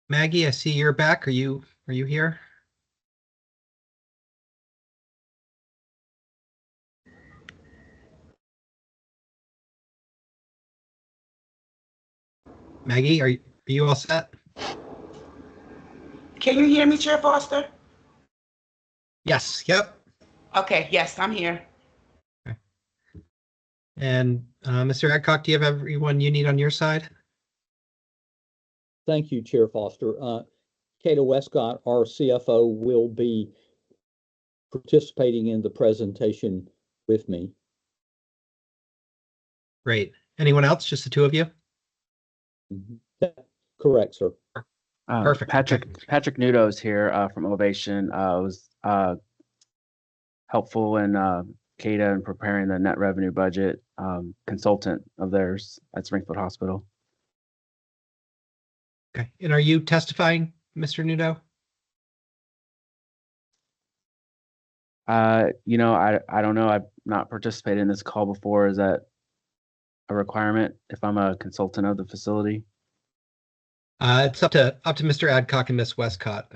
Maggie, I see you're back. Are you here? Maggie, are you all set? Can you hear me, Chair Foster? Yes. Yep. Okay, yes, I'm here. Okay. And Mr. Adcock, do you have everyone you need on your side? Thank you, Chair Foster. Kata Westcott, our CFO, will be participating in the presentation with me. Great. Anyone else? Just the two of you? Correct, sir. Perfect. Patrick Nudo's here from Ovation. Was helpful in CADA in preparing the net revenue budget, consultant of theirs at Springfield Hospital. Okay. And are you testifying, Mr. Nudo? I don't know. I've not participated in this call before. Is that a requirement if I'm a consultant of the facility? It's up to Mr. Adcock and Miss Westcott.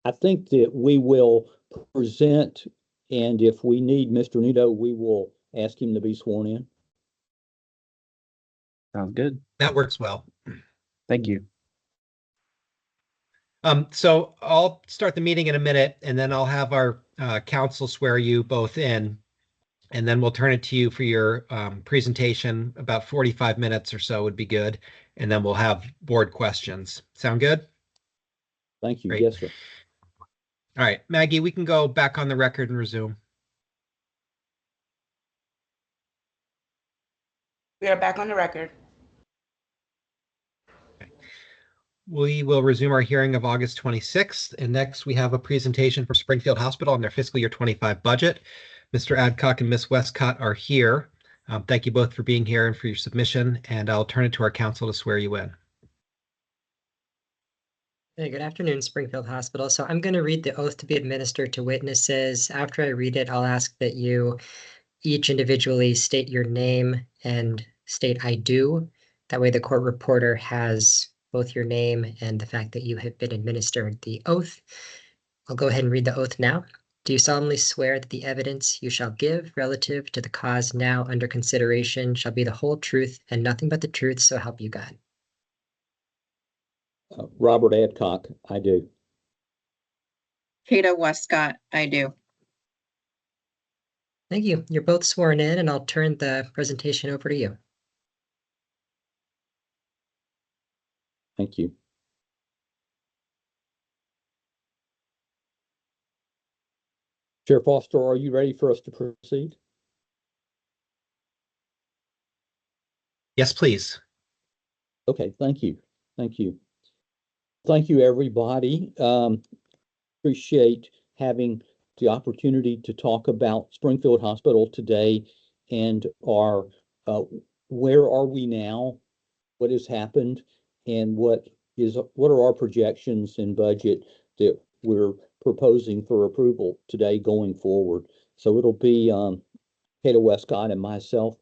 I think that we will present, and if we need Mr. Nudo, we will ask him to be sworn in. Sounds good. That works well. Thank you. So I'll start the meeting in a minute, and then I'll have our council swear you both in, and then we'll turn it to you for your presentation. About 45 minutes or so would be good, and then we'll have board questions. Sound good? Thank you. Great. Yes, sir. All right, Maggie, we can go back on the record and resume. We are back on the record. We will resume our hearing of August 26th, and next we have a presentation for Springfield Hospital on their fiscal year 25 budget. Mr. Adcock and Ms. Westcott are here. Thank you both for being here and for your submission, and I'll turn it to our council to swear you in. Hey, good afternoon, Springfield Hospital. So I'm going to read the oath to be administered to witnesses. After I read it, I'll ask that you each individually state your name and state "I do." That way the court reporter has both your name and the fact that you have been administered the oath. I'll go ahead and read the oath now. Do you solemnly swear that the evidence you shall give relative to the cause now under consideration shall be the whole truth and nothing but the truth, so help you God? Robert Adcock, I do. Kata Westcott, I do. Thank you. You're both sworn in, and I'll turn the presentation over to you. Thank you. Chair Foster, are you ready for us to proceed? Yes, please. Okay, thank you. Thank you. Thank you, everybody. Appreciate having the opportunity to talk about Springfield Hospital today and our where are we now, what has happened, and what are our projections and budget that we're proposing for approval today going forward. So it'll be Kata Westcott and myself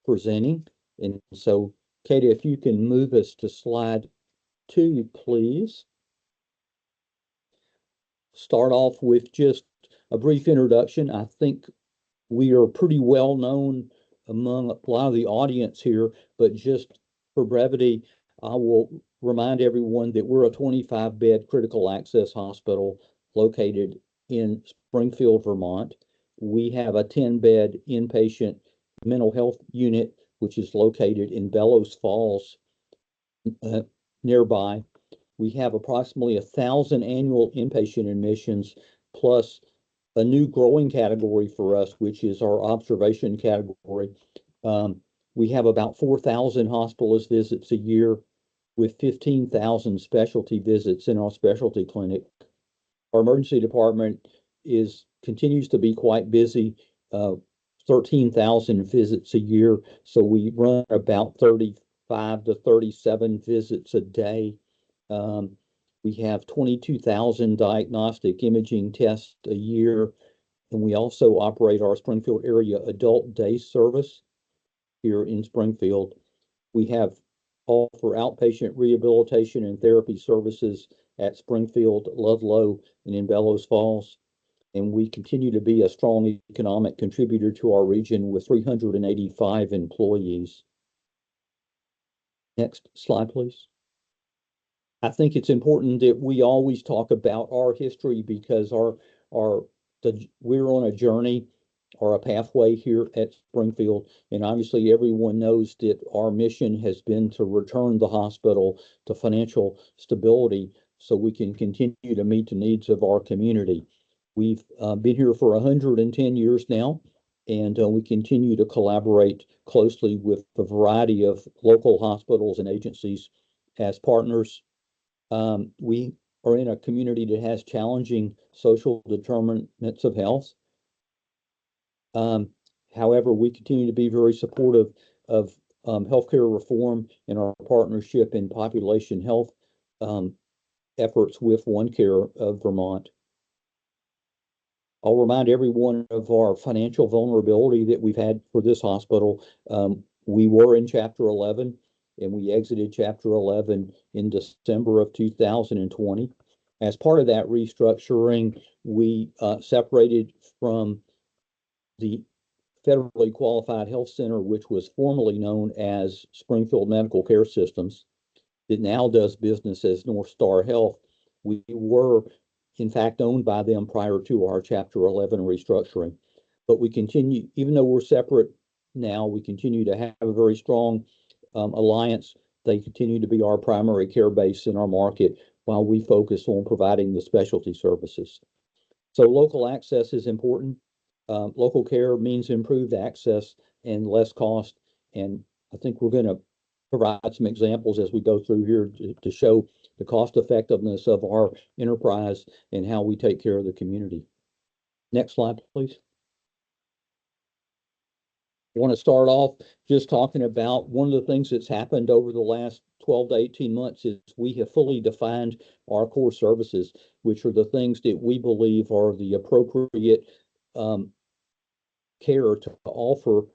presenting. And so, Kata, if you can move us to slide 2, please. Start off with just a brief introduction. I think we are pretty well known among a lot of the audience here, but just for brevity, I will remind everyone that we're a 25-bed critical access hospital located in Springfield, Vermont. We have a 10-bed inpatient mental health unit, which is located in Bellows Falls, nearby. We have approximately 1,000 annual inpatient admissions, plus a new growing category for us, which is our observation category. We have about 4,000 hospitalist visits a year, with 15,000 specialty visits in our specialty clinic. Our emergency department continues to be quite busy, 13,000 visits a year. So we run about 35 to 37 visits a day. We have 22,000 diagnostic imaging tests a year, and we also operate our Springfield area adult day service here in Springfield. We have offer outpatient rehabilitation and therapy services at Springfield, Ludlow, and in Bellows Falls. And we continue to be a strong economic contributor to our region with 385 employees. Next slide, please. I think it's important that we always talk about our history because we're on a journey or a pathway here at Springfield. And obviously everyone knows that our mission has been to return the hospital to financial stability so we can continue to meet the needs of our community. We've been here for 110 years now, and we continue to collaborate closely with a variety of local hospitals and agencies as partners. We are in a community that has challenging social determinants of health. However, we continue to be very supportive of healthcare reform and our partnership in population health efforts with OneCare of Vermont. I'll remind everyone of our financial vulnerability that we've had for this hospital. We were in Chapter 11, and we exited Chapter 11 in December of 2020. As part of that restructuring, we separated from the federally qualified health center, which was formerly known as Springfield Medical Care Systems, that now does business as North Star Health. We were, in fact, owned by them prior to our Chapter 11 restructuring. But we continue, even though we're separate now, we continue to have a very strong alliance. They continue to be our primary care base in our market while we focus on providing the specialty services. So local access is important. Local care means improved access and less cost. And I think we're going to provide some examples as we go through here to show the cost effectiveness of our enterprise and how we take care of the community. Next slide, please. I want to start off just talking about one of the things that's happened over the last 12 to 18 months is we have fully defined our core services, which are the things that we believe are the appropriate care to offer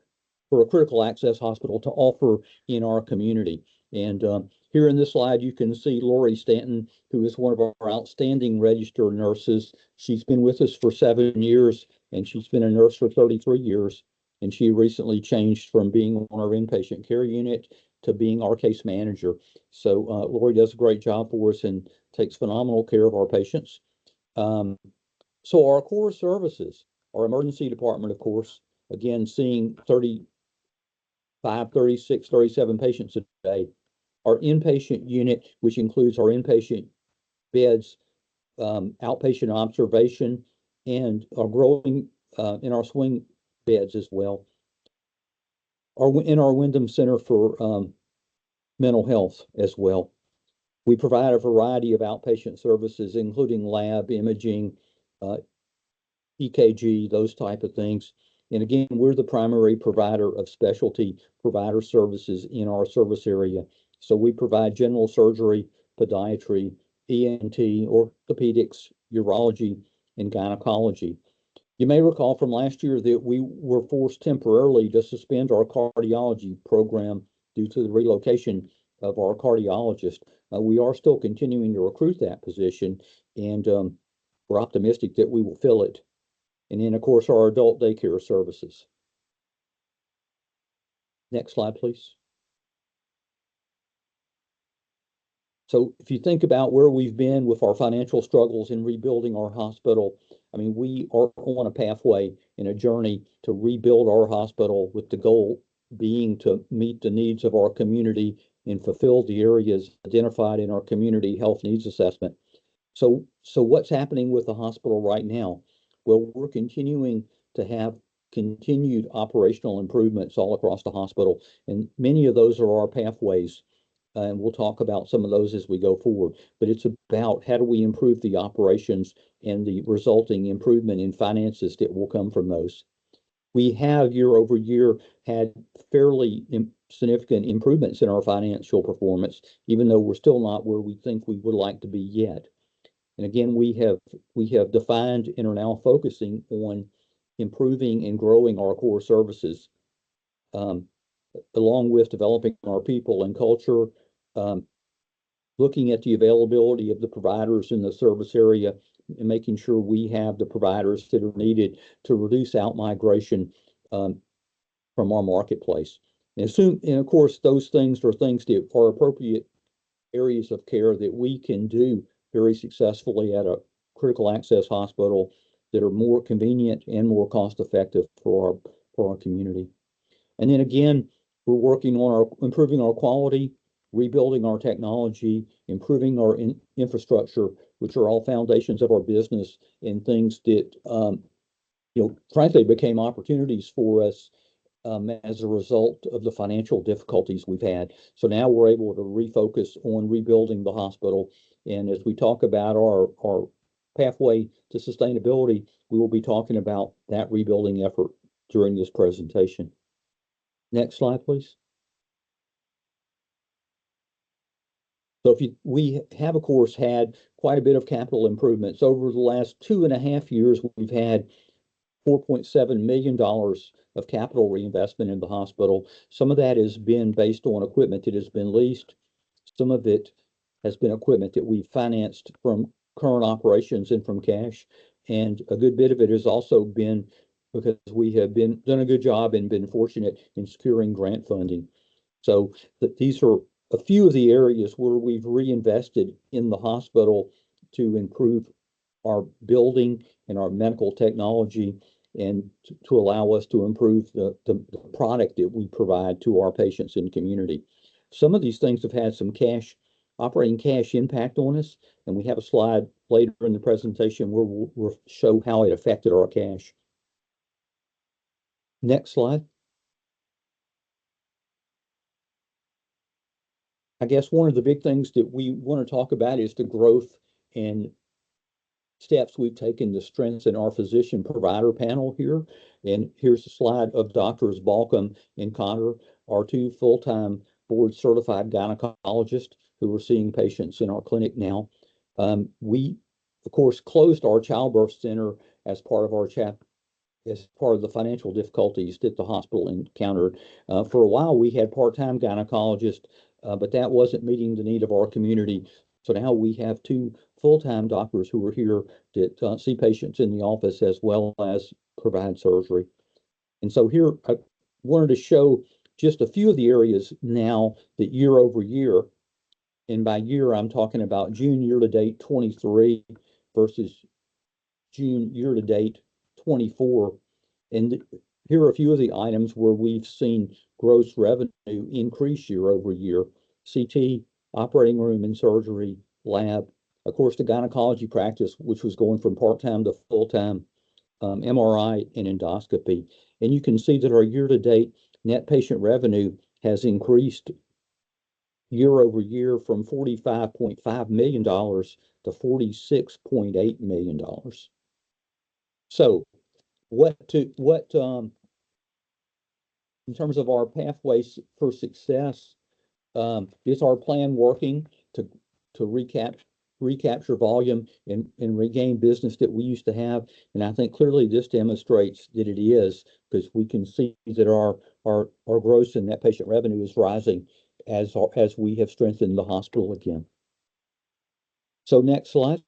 for a critical access hospital to offer in our community. And here in this slide, you can see Lori Stanton, who is one of our outstanding registered nurses. She's been with us for 7 years, and she's been a nurse for 33 years. And she recently changed from being on our inpatient care unit to being our case manager. So Lori does a great job for us and takes phenomenal care of our patients. So our core services, our emergency department, of course, again, seeing 35, 36, 37 patients a day. Our inpatient unit, which includes our inpatient beds, outpatient observation, and our growing in our swing beds as well. In our Wyndham Center for Mental Health as well. We provide a variety of outpatient services, including lab, imaging, EKG, those type of things. And again, we're the primary provider of specialty provider services in our service area. So we provide general surgery, podiatry, ENT, orthopedics, urology, and gynecology. You may recall from last year that we were forced temporarily to suspend our cardiology program due to the relocation of our cardiologist. We are still continuing to recruit that position, and we're optimistic that we will fill it. And then, of course, our adult daycare services. Next slide, please. So if you think about where we've been with our financial struggles in rebuilding our hospital, I mean, we are on a pathway in a journey to rebuild our hospital with the goal being to meet the needs of our community and fulfill the areas identified in our community health needs assessment. So what's happening with the hospital right now? Well, we're continuing to have continued operational improvements all across the hospital, and many of those are our pathways. And we'll talk about some of those as we go forward. But it's about how do we improve the operations and the resulting improvement in finances that will come from those. We have year over year had fairly significant improvements in our financial performance, even though we're still not where we think we would like to be yet. And again, we have defined and are now focusing on improving and growing our core services. along with developing our people and culture, um, looking at the availability of the providers in the service area and making sure we have the providers that are needed to reduce out-migration from our marketplace. And of course, those things are things that are appropriate areas of care that we can do very successfully at a critical access hospital that are more convenient and more cost effective for our community. And then again, we're working on improving our quality, rebuilding our technology, improving our infrastructure, which are all foundations of our business and things that, frankly, became opportunities for us as a result of the financial difficulties we've had. So now we're able to refocus on rebuilding the hospital. And as we talk about our pathway to sustainability, we will be talking about that rebuilding effort during this presentation. Next slide, please. So we have, of course, had quite a bit of capital improvements. Over the last 2.5 years, we've had $4.7 million of capital reinvestment in the hospital. Some of that has been based on equipment that has been leased. Some of it has been equipment that we've financed from current operations and from cash. And a good bit of it has also been because we have done a good job and been fortunate in securing grant funding. So these are a few of the areas where we've reinvested in the hospital to improve our building and our medical technology and to allow us to improve the product that we provide to our patients and community. Some of these things have had some operating cash impact on us, and we have a slide later in the presentation where we'll show how it affected our cash. Next slide. I guess one of the big things that we want to talk about is the growth and steps we've taken to strengthen our physician provider panel here. And here's a slide of Doctors Balcom and Connor, our two full-time board certified gynecologists who are seeing patients in our clinic now. We, of course, closed our childbirth center as part of the financial difficulties that the hospital encountered. For a while, we had part-time gynecologists, but that wasn't meeting the need of our community. So now we have two full-time doctors who are here that see patients in the office as well as provide surgery. And so here I wanted to show just a few of the areas now that year over year, and by year I'm talking about June year-to-date 23 versus June year-to-date 24. And here are a few of the items where we've seen gross revenue increase year over year. CT, operating room and surgery, lab, of course, the gynecology practice, which was going from part-time to full-time, MRI and endoscopy. And you can see that our year-to-date net patient revenue has increased year over year from $45.5 million to $46.8 million. So in terms of our pathways for success, is our plan working to recapture volume and regain business that we used to have? And I think clearly this demonstrates that it is, because we can see that our gross and net patient revenue is rising as we have strengthened the hospital again. So next slide.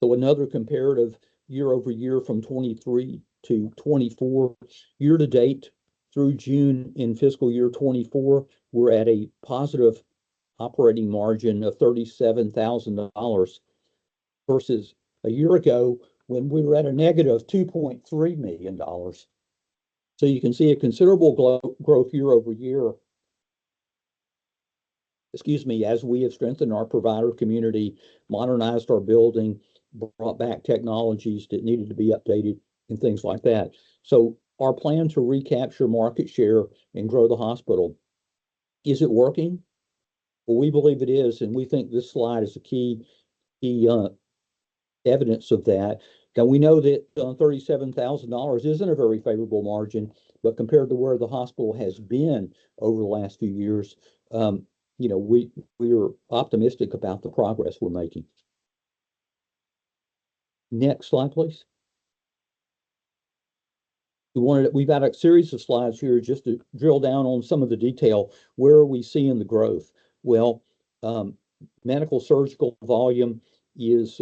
So another comparative year over year from 23 to 24, year to date through June in fiscal year 24, we're at a positive operating margin of $37,000 versus a year ago when we were at a negative $2.3 million. So you can see a considerable growth year over year, as we have strengthened our provider community, modernized our building, brought back technologies that needed to be updated and things like that. So our plan to recapture market share and grow the hospital, is it working? Well, we believe it is, and we think this slide is a key evidence of that. Now, we know that $37,000 isn't a very favorable margin, but compared to where the hospital has been over the last few years, we are optimistic about the progress we're making. Next slide, please. we've got a series of slides here just to drill down on some of the detail. Where are we seeing the growth? Well, medical surgical volume is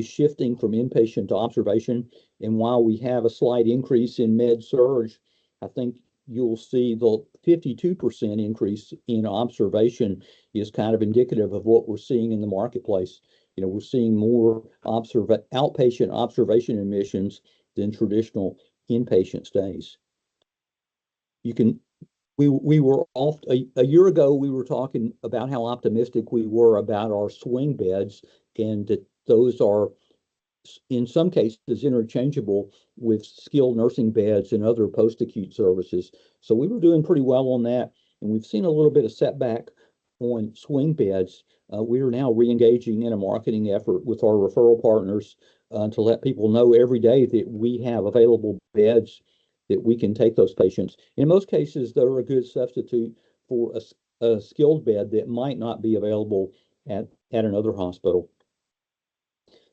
shifting from inpatient to observation. And while we have a slight increase in med surge, I think you'll see the 52% increase in observation is kind of indicative of what we're seeing in the marketplace. You know, we're seeing more outpatient observation admissions than traditional inpatient stays. We were off a year ago, we were talking about how optimistic we were about our swing beds, and that those are in some cases interchangeable with skilled nursing beds and other post-acute services. So we were doing pretty well on that, and we've seen a little bit of setback on swing beds. We are now re-engaging in a marketing effort with our referral partners to let people know every day that we have available beds that we can take those patients. In most cases, they're a good substitute for a skilled bed that might not be available at another hospital.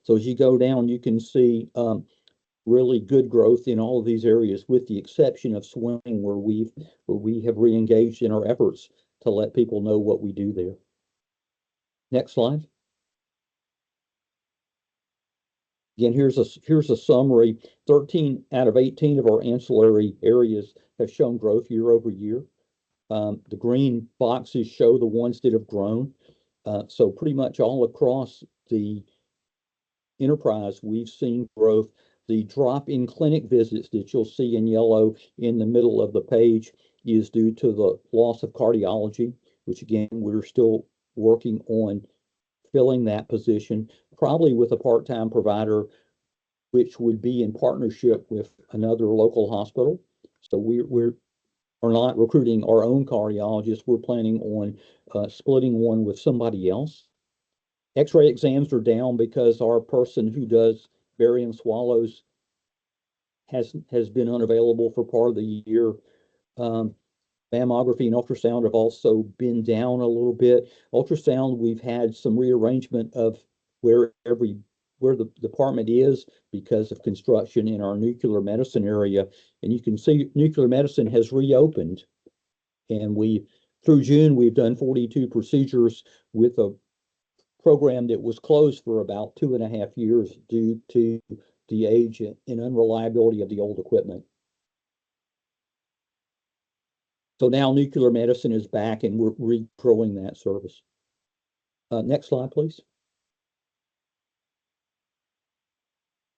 So as you go down, you can see really good growth in all of these areas, with the exception of swing, where we have re-engaged in our efforts to let people know what we do there. Next slide. Again, here's a summary. 13 out of 18 of our ancillary areas have shown growth year over year. The green boxes show the ones that have grown. So pretty much all across the enterprise, we've seen growth. The drop in clinic visits that you'll see in yellow in the middle of the page is due to the loss of cardiology, which again, we're still working on filling that position, probably with a part-time provider, which would be in partnership with another local hospital. So we're not recruiting our own cardiologists. We're planning on splitting one with somebody else. X-ray exams are down because our person who does barium swallows has been unavailable for part of the year. Mammography and ultrasound have also been down a little bit. Ultrasound, we've had some rearrangement of where the department is because of construction in our nuclear medicine area. And you can see nuclear medicine has reopened. And through June, we've done 42 procedures with a program that was closed for about 2.5 years due to the age and unreliability of the old equipment. So now nuclear medicine is back, and we're regrowing that service. Next slide, please.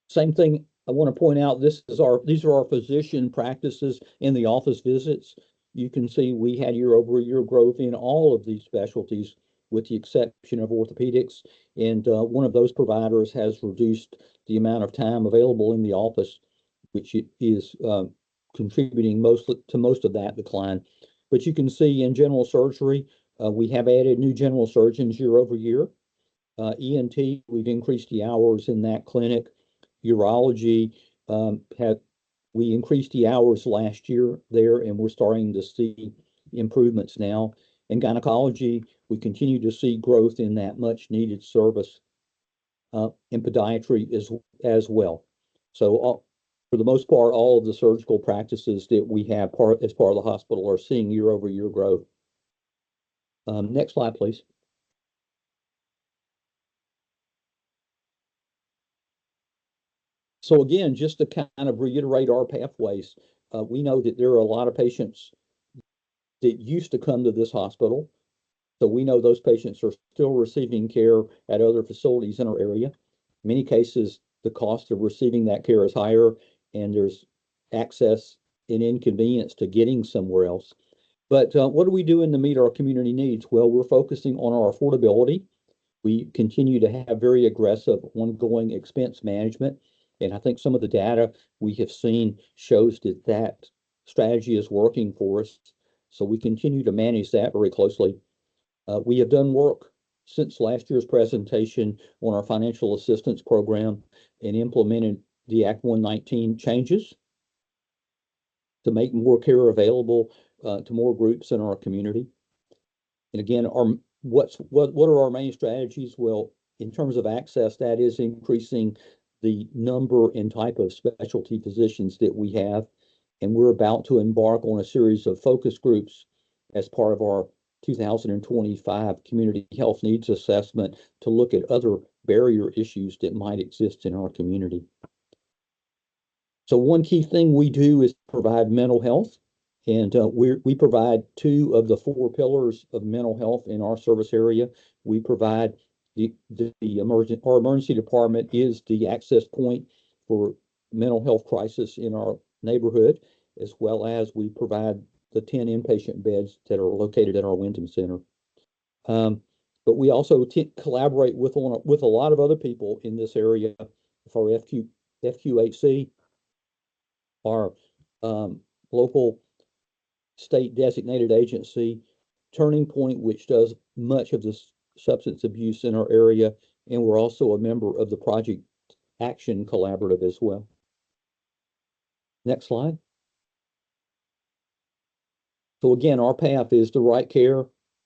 Same thing, I want to point out, these are our physician practices in the office visits. You can see we had year-over-year growth in all of these specialties, with the exception of orthopedics. And one of those providers has reduced the amount of time available in the office, which is contributing to most of that decline. But you can see in general surgery, we have added new general surgeons year over year. ENT, we've increased the hours in that clinic. Urology, we increased the hours last year there, and we're starting to see improvements now. In gynecology, we continue to see growth in that much needed service. In podiatry as well. So for the most part, all of the surgical practices that we have as part of the hospital are seeing year over year growth. Next slide, please. So again, just to kind of reiterate our pathways, we know that there are a lot of patients that used to come to this hospital. So we know those patients are still receiving care at other facilities in our area. In many cases, the cost of receiving that care is higher, and there's access and inconvenience to getting somewhere else. But what are we doing to meet our community needs? Well, we're focusing on our affordability. We continue to have very aggressive ongoing expense management. And I think some of the data we have seen shows that that strategy is working for us. So we continue to manage that very closely. We have done work since last year's presentation on our financial assistance program and implemented the Act 119 changes to make more care available to more groups in our community. And again, what are our main strategies? Well, in terms of access, that is increasing the number and type of specialty physicians that we have. And we're about to embark on a series of focus groups as part of our 2025 Community Health Needs Assessment to look at other barrier issues that might exist in our community. So one key thing we do is provide mental health, and we provide 2 of the 4 pillars of mental health in our service area. We provide our emergency department is the access point for mental health crisis in our neighborhood, as well as we provide the 10 inpatient beds that are located at our Wyndham Center. But we also collaborate with a lot of other people in this area for FQHC, our local state designated agency, Turning Point, which does much of the substance abuse in our area, and we're also a member of the Project Action Collaborative as well. Next slide. So again, our path is the right care,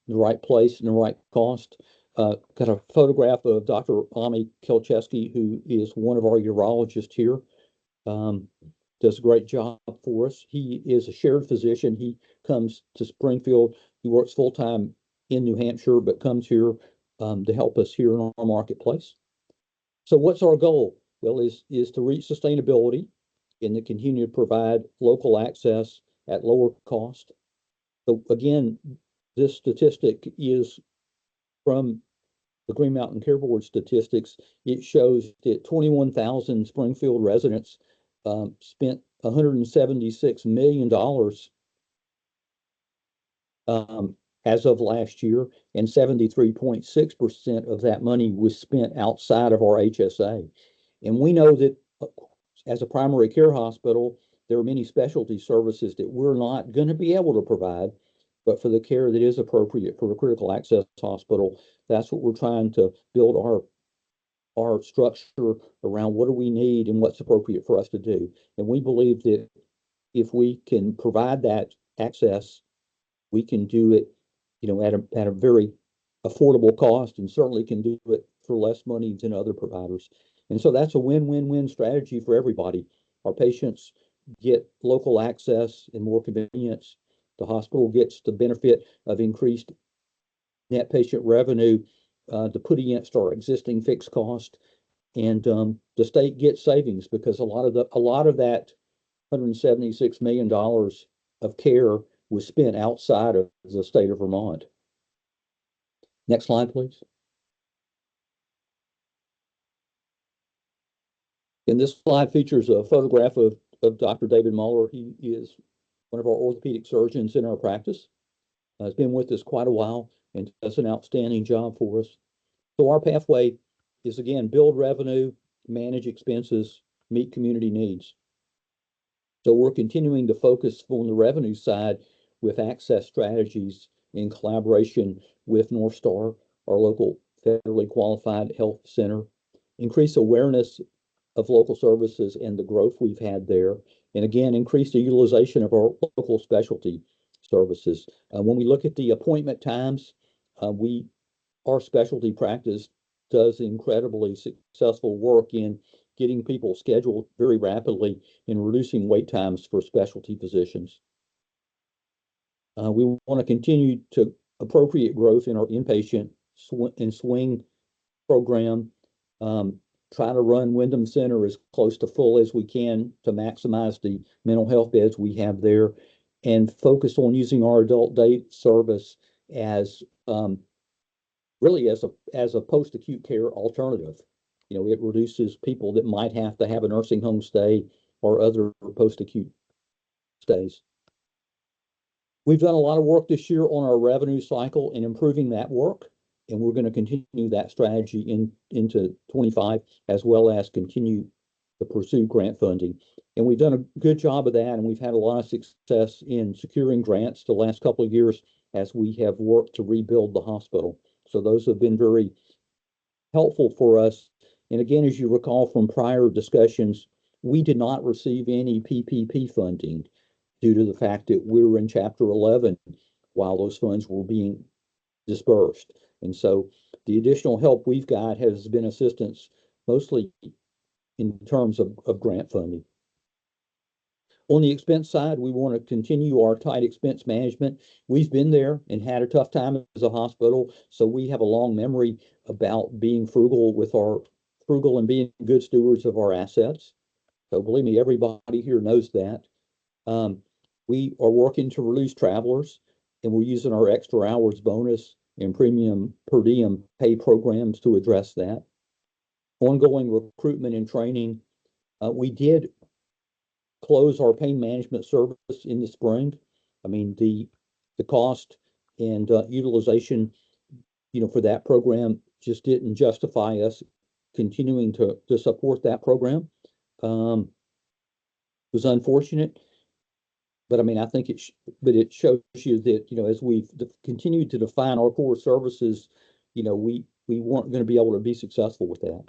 the right place, and the right cost. Got a photograph of Dr. Ami Kelcheski, who is one of our urologists here. Does a great job for us. He is a shared physician. He comes to Springfield. He works full-time in New Hampshire, but comes here to help us here in our marketplace. So what's our goal? Well, is to reach sustainability and to continue to provide local access at lower cost. So again, this statistic is from the Green Mountain Care Board statistics. It shows that 21,000 Springfield residents spent $176 million as of last year, and 73.6% of that money was spent outside of our HSA. And we know that as a primary care hospital, there are many specialty services that we're not going to be able to provide, but for the care that is appropriate for a critical access hospital, that's what we're trying to build our structure around. What do we need and what's appropriate for us to do? And we believe that if we can provide that access, we can do it, at a very affordable cost, and certainly can do it for less money than other providers. And so that's a win-win-win strategy for everybody. Our patients get local access and more convenience. The hospital gets the benefit of increased net patient revenue to put against our existing fixed cost, and the state gets savings because a lot of that $176 million of care was spent outside of the state of Vermont. Next slide, please. And this slide features a photograph of Dr. David Muller. He is one of our orthopedic surgeons in our practice. Has been with us quite a while and does an outstanding job for us. So our pathway is, again, build revenue, manage expenses, meet community needs. So we're continuing to focus on the revenue side with access strategies in collaboration with North Star, our local federally qualified health center, increase awareness of local services and the growth we've had there, and again, increase the utilization of our local specialty services. When we look at the appointment times, our specialty practice does incredibly successful work in getting people scheduled very rapidly and reducing wait times for specialty physicians. We want to continue to appropriate growth in our inpatient and swing program. Try to run Wyndham Center as close to full as we can to maximize the mental health beds we have there, and focus on using our adult day service as really as a post-acute care alternative. It reduces people that might have to have a nursing home stay or other post-acute stays. We've done a lot of work this year on our revenue cycle and improving that work, and we're going to continue that strategy into 25, as well as continue to pursue grant funding. And we've done a good job of that, and we've had a lot of success in securing grants the last couple of years as we have worked to rebuild the hospital. So those have been very helpful for us. And again, as you recall from prior discussions, we did not receive any PPP funding due to the fact that we were in Chapter 11 while those funds were being dispersed. And so the additional help we've got has been assistance mostly in terms of grant funding. On the expense side, we want to continue our tight expense management. We've been there and had a tough time as a hospital, so we have a long memory about being frugal and being good stewards of our assets. So believe me, everybody here knows that. We are working to reduce travelers, and we're using our extra hours bonus and premium per diem pay programs to address that. Ongoing recruitment and training. We did close our pain management service in the spring. I mean, the cost and utilization, for that program just didn't justify us continuing to support that program. It was unfortunate, but I mean, I think it shows you that, as we've continued to define our core services, we weren't going to be able to be successful with that.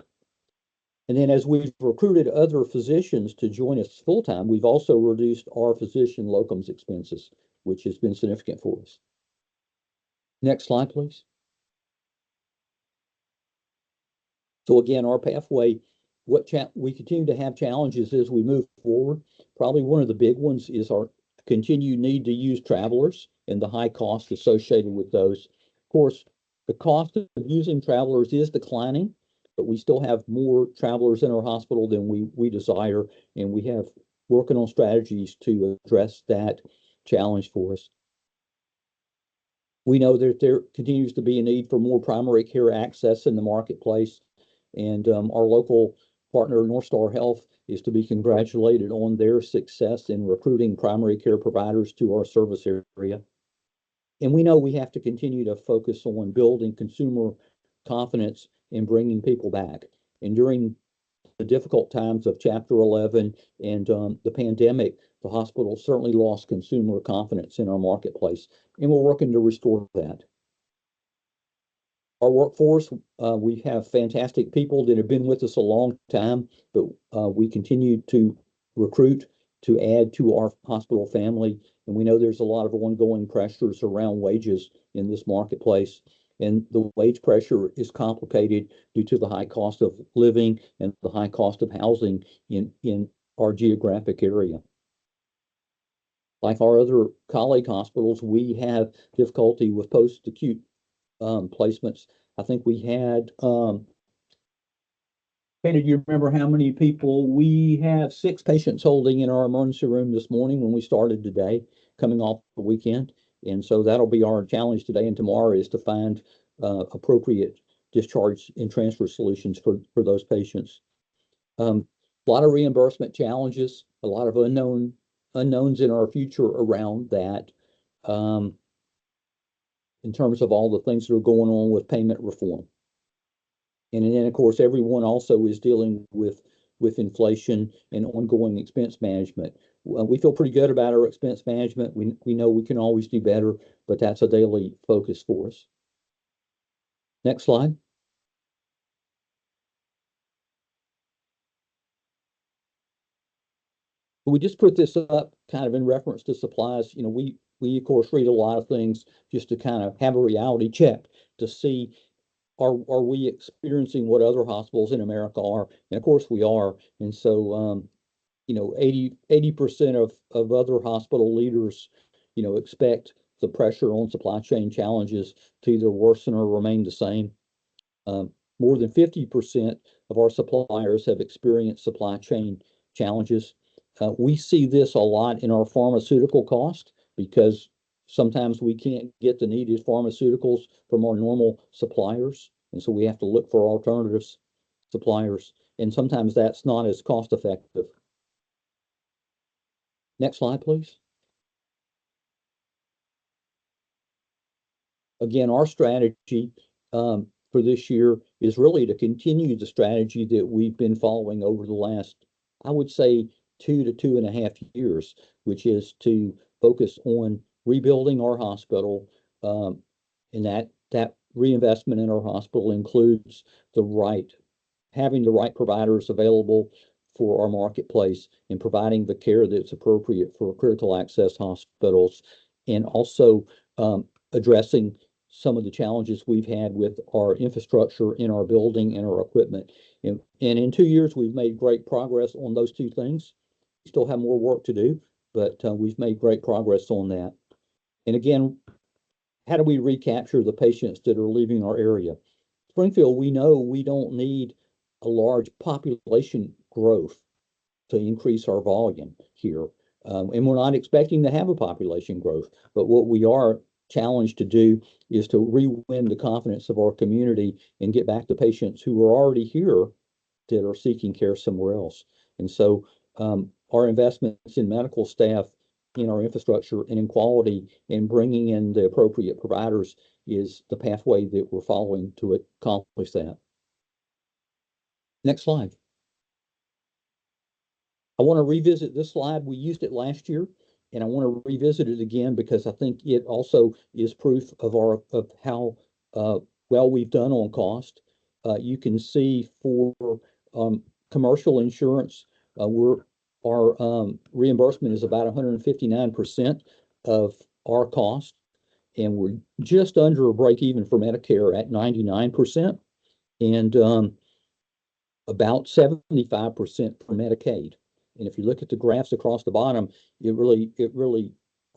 And then as we've recruited other physicians to join us full-time, we've also reduced our physician locums expenses, which has been significant for us. Next slide, please. So again, our pathway, we continue to have challenges as we move forward. Probably one of the big ones is our continued need to use travelers and the high cost associated with those. Of course, the cost of using travelers is declining, but we still have more travelers in our hospital than we desire, and we have working on strategies to address that challenge for us. We know that there continues to be a need for more primary care access in the marketplace, and our local partner, North Star Health, is to be congratulated on their success in recruiting primary care providers to our service area. And we know we have to continue to focus on building consumer confidence and bringing people back. And during the difficult times of Chapter 11 and the pandemic, the hospital certainly lost consumer confidence in our marketplace, and we're working to restore that. Our workforce, we have fantastic people that have been with us a long time, but we continue to recruit to add to our hospital family. And we know there's a lot of ongoing pressures around wages in this marketplace. And the wage pressure is complicated due to the high cost of living and the high cost of housing in our geographic area. Like our other colleague hospitals, we have difficulty with post-acute placements. I think we had, Penny, do you remember how many people? We have 6 patients holding in our emergency room this morning when we started today, coming off the weekend. And so that'll be our challenge today and tomorrow, is to find appropriate discharge and transfer solutions for those patients. A lot of reimbursement challenges, a lot of unknowns in our future around that, in terms of all the things that are going on with payment reform. And then, of course, everyone also is dealing with inflation and ongoing expense management. We feel pretty good about our expense management. We know we can always do better, but that's a daily focus for us. Next slide. We just put this up kind of in reference to supplies. We of course read a lot of things just to kind of have a reality check to see, are we experiencing what other hospitals in America are? And of course we are. And so 80% of other hospital leaders expect the pressure on supply chain challenges to either worsen or remain the same. More than 50% of our suppliers have experienced supply chain challenges. We see this a lot in our pharmaceutical cost, because sometimes we can't get the needed pharmaceuticals from our normal suppliers. And so we have to look for alternative suppliers. And sometimes that's not as cost effective. Next slide, please. Again, our strategy for this year is really to continue the strategy that we've been following over the last, I would say, 2 to 2.5 years, which is to focus on rebuilding our hospital. And that reinvestment in our hospital includes having the right providers available for our marketplace and providing the care that's appropriate for critical access hospitals, and also addressing some of the challenges we've had with our infrastructure in our building and our equipment. And in 2 years, we've made great progress on those two things. We still have more work to do, but we've made great progress on that. And again, how do we recapture the patients that are leaving our area? Springfield, we know we don't need a large population growth to increase our volume here. And we're not expecting to have a population growth, but what we are challenged to do is to re-win the confidence of our community and get back to patients who are already here that are seeking care somewhere else. And so our investments in medical staff, in our infrastructure, and in quality, and bringing in the appropriate providers is the pathway that we're following to accomplish that. Next slide. I want to revisit this slide. We used it last year, and I want to revisit it again because I think it also is proof of how well we've done on cost. You can see for commercial insurance, our reimbursement is about 159% of our cost, and we're just under a break even for Medicare at 99%, and about 75% for Medicaid. And if you look at the graphs across the bottom, it really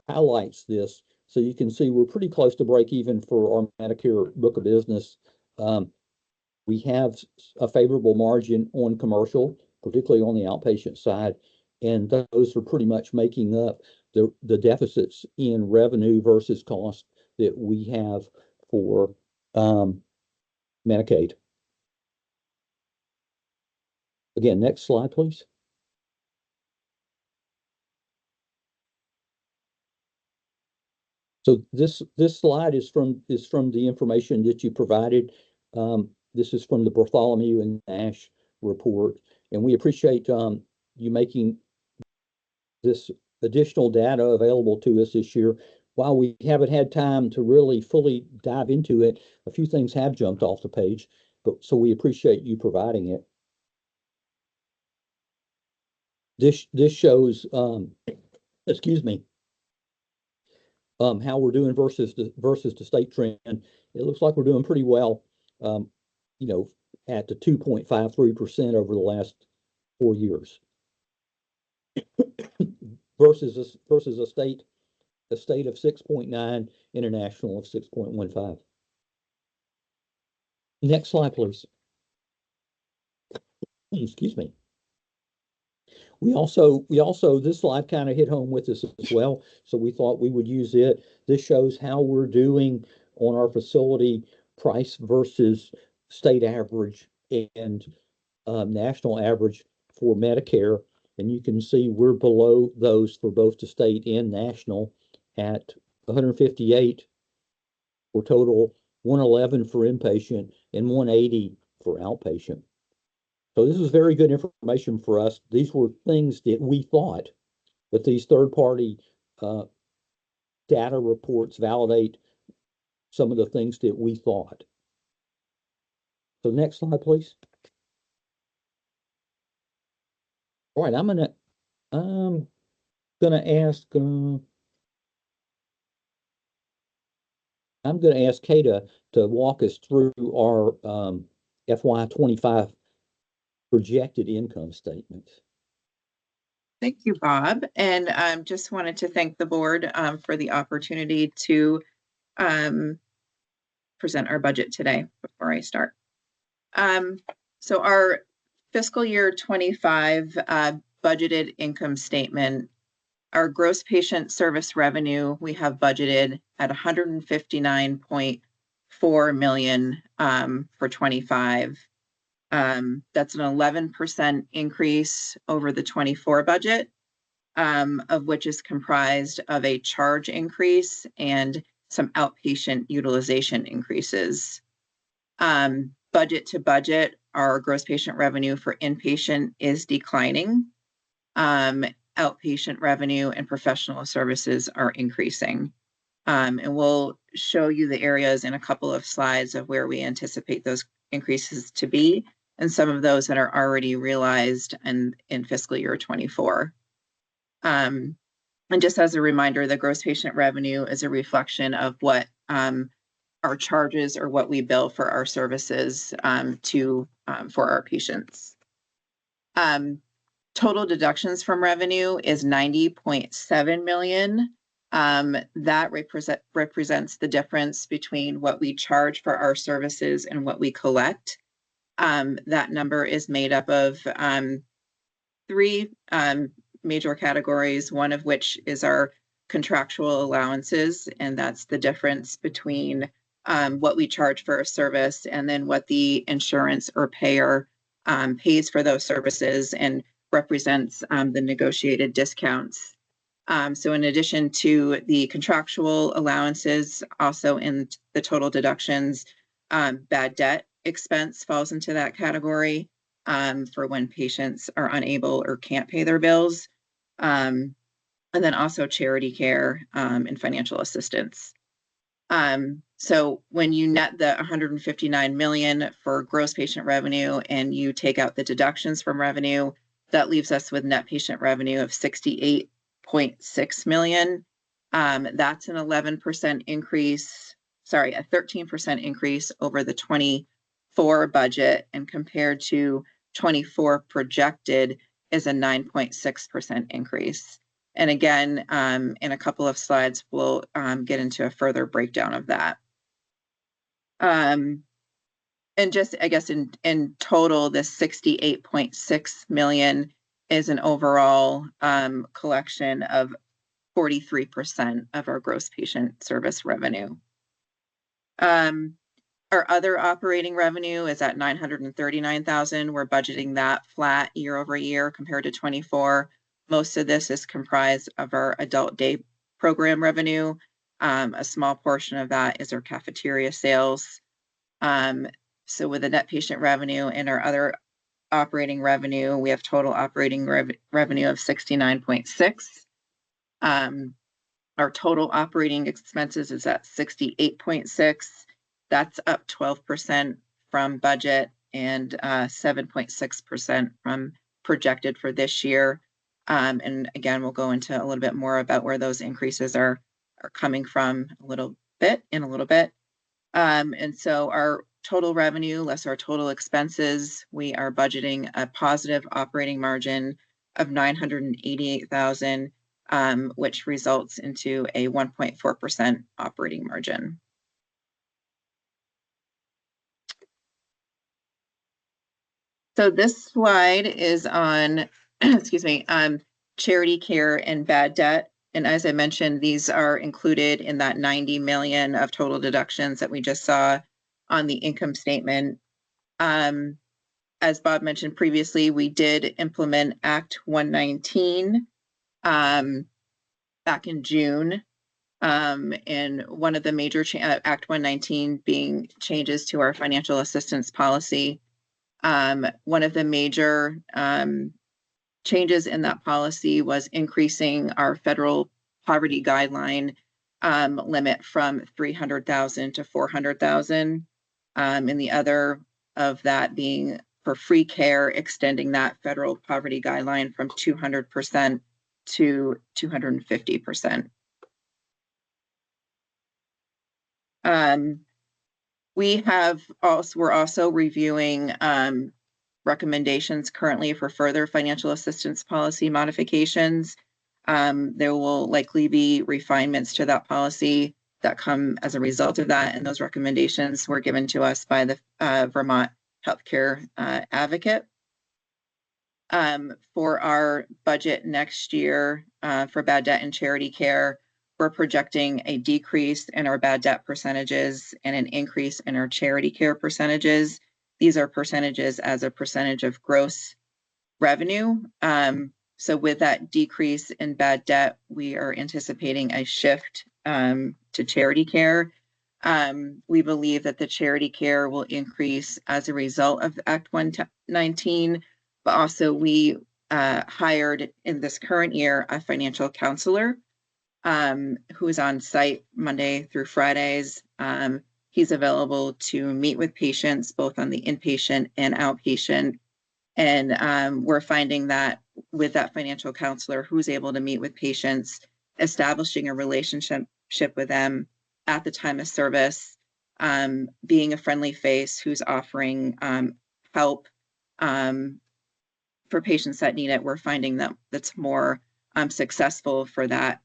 highlights this. So you can see we're pretty close to break even for our Medicare book of business. We have a favorable margin on commercial, particularly on the outpatient side, and those are pretty much making up the deficits in revenue versus cost that we have for Medicaid. Again, next slide, please. So this slide is from the information that you provided. This is from the Bartholomew and Nash report, and we appreciate you making this additional data available to us this year. While we haven't had time to really fully dive into it, a few things have jumped off the page, but so we appreciate you providing it. This shows, excuse me, how we're doing versus the state trend. It looks like we're doing pretty well, you know, at the 2.53% over the last 4 years, versus a state of 6.9, international of 6.15. Next slide, please. Excuse me. We also, this slide kind of hit home with us as well, so we thought we would use it. This shows how we're doing on our facility price versus state average and national average for Medicare. And you can see we're below those for both the state and national at 158 for total, 111 for inpatient, and 180 for outpatient. So this is very good information for us. These were things that we thought, but these third-party data reports validate some of the things that we thought. So next slide, please. All right, I'm gonna ask Kata to walk us through our FY25 projected income statement. Thank you, Bob. And just wanted to thank the board for the opportunity to present our budget today before I start. So our fiscal year 25 budgeted income statement, our gross patient service revenue, we have budgeted at 159.4 million for 25. That's an 11% increase over the 24 budget, of which is comprised of a charge increase and some outpatient utilization increases. Budget to budget, our gross patient revenue for inpatient is declining. Outpatient revenue and professional services are increasing. And we'll show you the areas in a couple of slides of where we anticipate those increases to be, and some of those that are already realized in fiscal year 24. And just as a reminder, the gross patient revenue is a reflection of what our our charges or what we bill for our services for our patients. Total deductions from revenue is 90.7 million. That represents the difference between what we charge for our services and what we collect. That number is made up of three major categories, one of which is our contractual allowances, and that's the difference between what we charge for a service and then what the insurance or payer pays for those services and represents the negotiated discounts. So in addition to the contractual allowances, also in the total deductions, bad debt expense falls into that category for when patients are unable or can't pay their bills. And then also charity care and financial assistance. So when you net the 159 million for gross patient revenue and you take out the deductions from revenue, that leaves us with net patient revenue of 68.6 million. That's an 11% increase, sorry, a 13% increase over the 24 budget, and compared to 24 projected is a 9.6% increase. And again, in a couple of slides, we'll get into a further breakdown of that. And just, I guess, in total, this 68.6 million is an overall collection of 43% of our gross patient service revenue. Our other operating revenue is at 939,000. We're budgeting that flat year over year compared to 24. Most of this is comprised of our adult day program revenue. A small portion of that is our cafeteria sales. So with the net patient revenue and our other operating revenue, we have total operating revenue of 69.6. Our total operating expenses is at 68.6. That's up 12% from budget and 7.6% from projected for this year. And again, we'll go into a little bit more about where those increases are coming from a little bit. And so our total revenue less our total expenses, we are budgeting a positive operating margin of 988,000, which results into a 1.4% operating margin. So this slide is on, excuse me, charity care and bad debt. And as I mentioned, these are included in that 90 million of total deductions that we just saw on the income statement. As Bob mentioned previously, we did implement Act 119 back in June. And one of the major Act 119 being changes to our financial assistance policy. One of the major changes in that policy was increasing our federal poverty guideline limit from 300,000 to 400,000. And the other of that being for free care, extending that federal poverty guideline from 200% to 250%. We're also reviewing recommendations currently for further financial assistance policy modifications. There will likely be refinements to that policy that come as a result of that, and those recommendations were given to us by the Vermont Healthcare Advocate. For our budget next year for bad debt and charity care, we're projecting a decrease in our bad debt percentages and an increase in our charity care percentages. These are percentages as a percentage of gross revenue. So with that decrease in bad debt, we are anticipating a shift to charity care. We believe that the charity care will increase as a result of Act 119, but also we hired in this current year a financial counselor who is on site Monday through Fridays. He's available to meet with patients both on the inpatient and outpatient. And we're finding that with that financial counselor who's able to meet with patients, establishing a relationship with them at the time of service, being a friendly face who's offering help for patients that need it. We're finding that that's more successful for that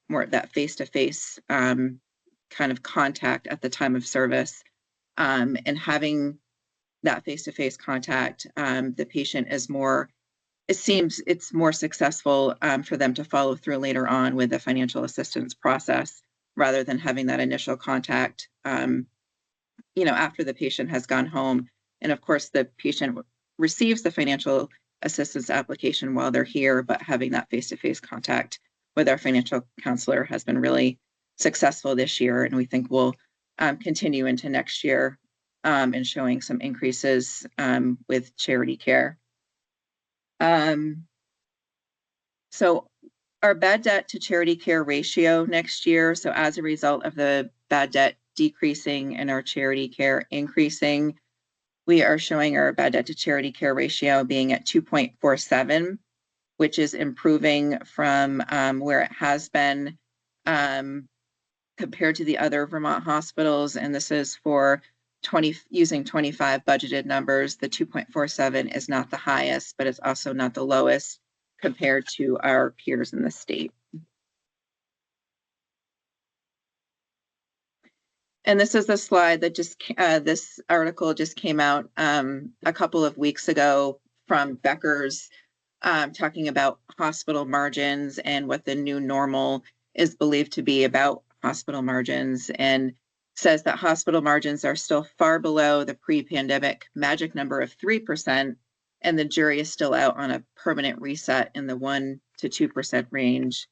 more that face-to-face kind of contact at the time of service, and having that face-to-face contact, the patient is more, it seems it's more successful for them to follow through later on with the financial assistance process rather than having that initial contact, after the patient has gone home. And of course, the patient receives the financial assistance application while they're here, but having that face-to-face contact with our financial counselor has been really successful this year. And we think we'll continue into next year and showing some increases with charity care. So our bad debt to charity care ratio next year, so as a result of the bad debt decreasing and our charity care increasing, we are showing our bad debt to charity care ratio being at 2.47, which is improving from where it has been compared to the other Vermont hospitals. And this is for using 25 budgeted numbers. The 2.47 is not the highest, but it's also not the lowest compared to our peers in the state. And this is the slide that just, this article just came out a couple of weeks ago from Becker's, talking about hospital margins and what the new normal is believed to be about hospital margins, and says that hospital margins are still far below the pre-pandemic magic number of 3%, and the jury is still out on a permanent reset in the 1 to 2% range.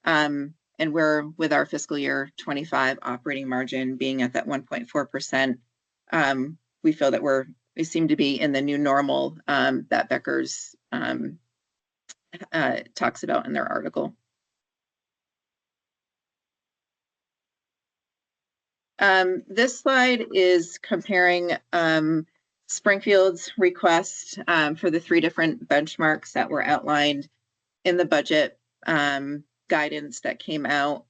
And we're, with our fiscal year 25 operating margin being at that 1.4%, we feel that we seem to be in the new normal that Becker's talks about in their article. This slide is comparing Springfield's request for the 3 different benchmarks that were outlined in the budget guidance that came out.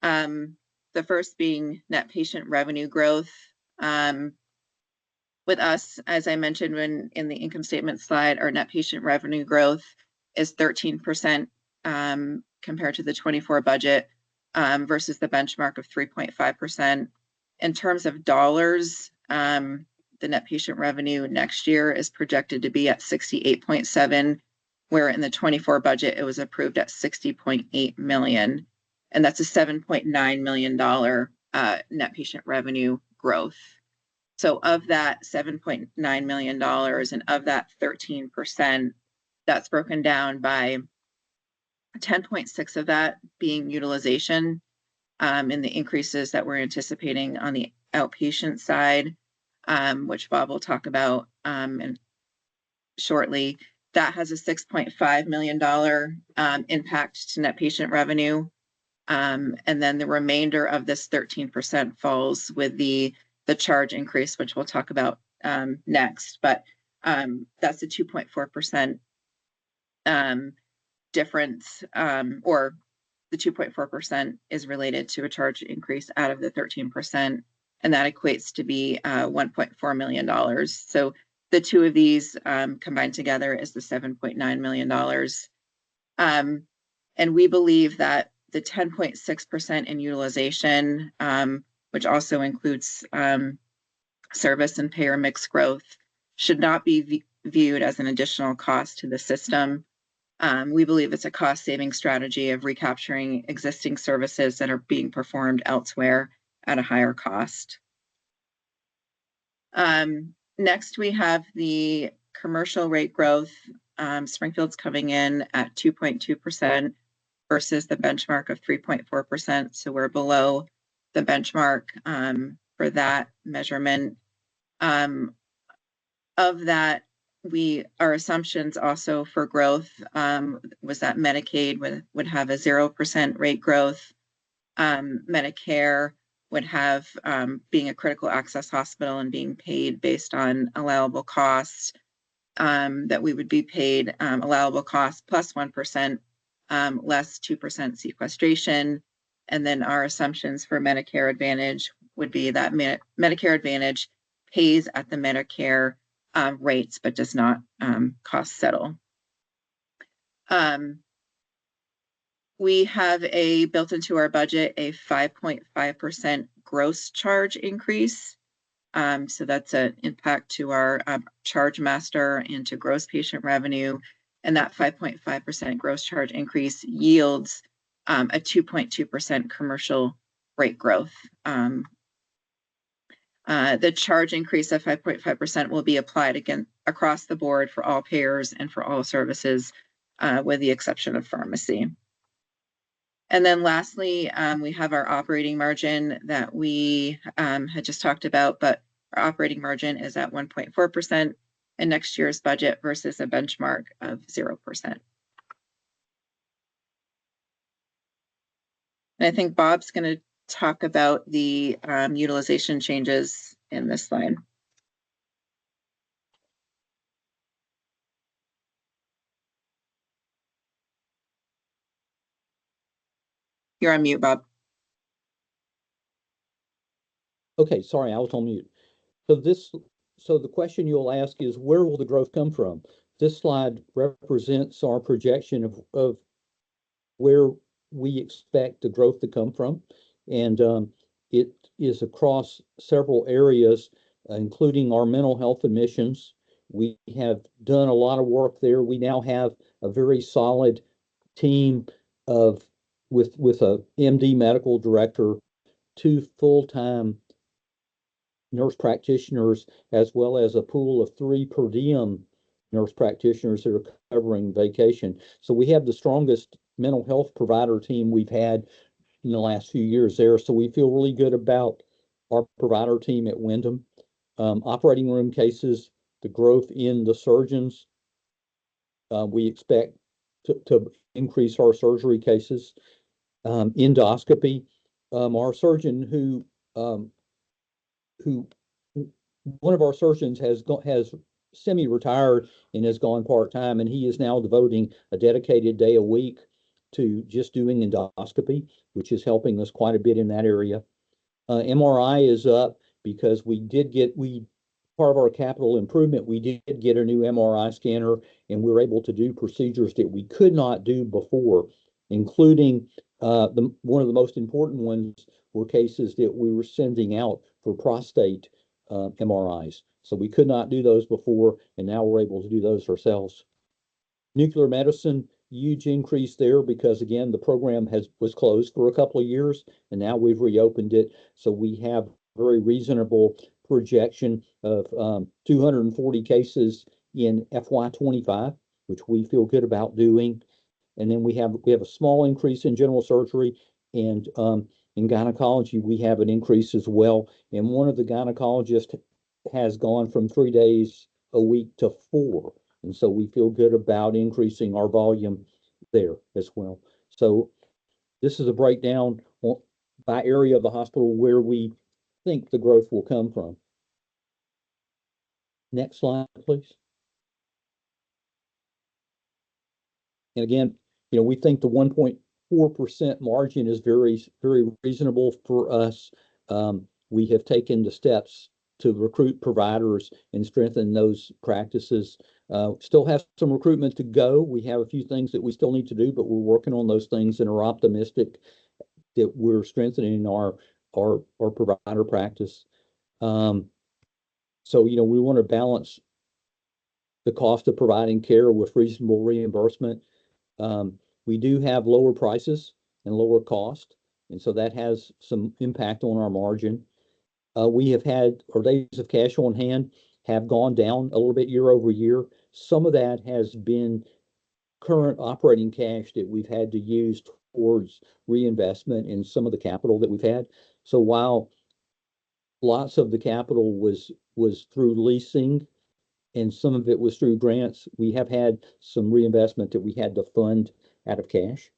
The first being net patient revenue growth. With us, as I mentioned in the income statement slide, our net patient revenue growth is 13% compared to the 24 budget versus the benchmark of 3.5%. In terms of dollars, the net patient revenue next year is projected to be at 68.7, where in the 24 budget, it was approved at 60.8 million. And that's a $7.9 million net patient revenue growth. So of that $7.9 million and of that 13%, that's broken down by 10.6 of that being utilization in the increases that we're anticipating on the outpatient side, which Bob will talk about shortly. That has a $6.5 million impact to net patient revenue. And then the remainder of this 13% falls with the charge increase, which we'll talk about next. But that's a 2.4% difference, or the 2.4% is related to a charge increase out of the 13%, and that equates to be $1.4 million. So the two of these combined together is the $7.9 million. And we believe that the 10.6% in utilization, which also includes service and payer mix growth, should not be viewed as an additional cost to the system. We believe it's a cost-saving strategy of recapturing existing services that are being performed elsewhere at a higher cost. Next, we have the commercial rate growth. Springfield's coming in at 2.2% versus the benchmark of 3.4%. So we're below the benchmark for that measurement. Of that, our assumptions also for growth was that Medicaid would have a 0% rate growth. Medicare would have, being a critical access hospital and being paid based on allowable costs, that we would be paid allowable costs plus 1%, less 2% sequestration. And then our assumptions for Medicare Advantage would be that Medicare Advantage pays at the Medicare rates, but does not cost settle. We have built into our budget a 5.5% gross charge increase. So that's an impact to our charge master and to gross patient revenue. And that 5.5% gross charge increase yields a 2.2% commercial rate growth. The charge increase of 5.5% will be applied again across the board for all payers and for all services, with the exception of pharmacy. And then lastly, we have our operating margin that we had just talked about, but our operating margin is at 1.4% in next year's budget versus a benchmark of 0%. And I think Bob's going to talk about the utilization changes in this slide. You're on mute, Bob. Okay, sorry, I was on mute. So the question you'll ask is, where will the growth come from? This slide represents our projection of where we expect the growth to come from. And it is across several areas, including our mental health admissions. We have done a lot of work there. We now have a very solid team with a MD medical director, 2 full-time nurse practitioners, as well as a pool of 3 per diem nurse practitioners that are covering vacation. So we have the strongest mental health provider team we've had in the last few years there. So we feel really good about our provider team at Wyndham. Operating room cases, the growth in the surgeons, we expect to increase our surgery cases. Endoscopy, our surgeon one of our surgeons has semi-retired and has gone part-time, and he is now devoting a dedicated day a week to just doing endoscopy, which is helping us quite a bit in that area. MRI is up because part of our capital improvement, we did get a new MRI scanner, and we were able to do procedures that we could not do before, including one of the most important ones were cases that we were sending out for prostate MRIs. So we could not do those before, and now we're able to do those ourselves. Nuclear medicine, huge increase there because, again, the program was closed for a couple of years, and now we've reopened it. So we have very reasonable projection of 240 cases in FY25, which we feel good about doing. And then we have a small increase in general surgery, and in gynecology, we have an increase as well. And one of the gynecologists has gone from 3 days a week to 4. And so we feel good about increasing our volume there as well. So this is a breakdown by area of the hospital where we think the growth will come from. Next slide, please. And again, we think the 1.4% margin is very, very reasonable for us. We have taken the steps to recruit providers and strengthen those practices. Still have some recruitment to go. We have a few things that we still need to do, but we're working on those things and are optimistic that we're strengthening our provider practice. So, we want to balance the cost of providing care with reasonable reimbursement. We do have lower prices and lower cost, and so that has some impact on our margin. We have had our days of cash on hand have gone down a little bit year over year. Some of that has been current operating cash that we've had to use towards reinvestment in some of the capital that we've had. So while lots of the capital was through leasing and some of it was through grants, we have had some reinvestment that we had to fund out of cash.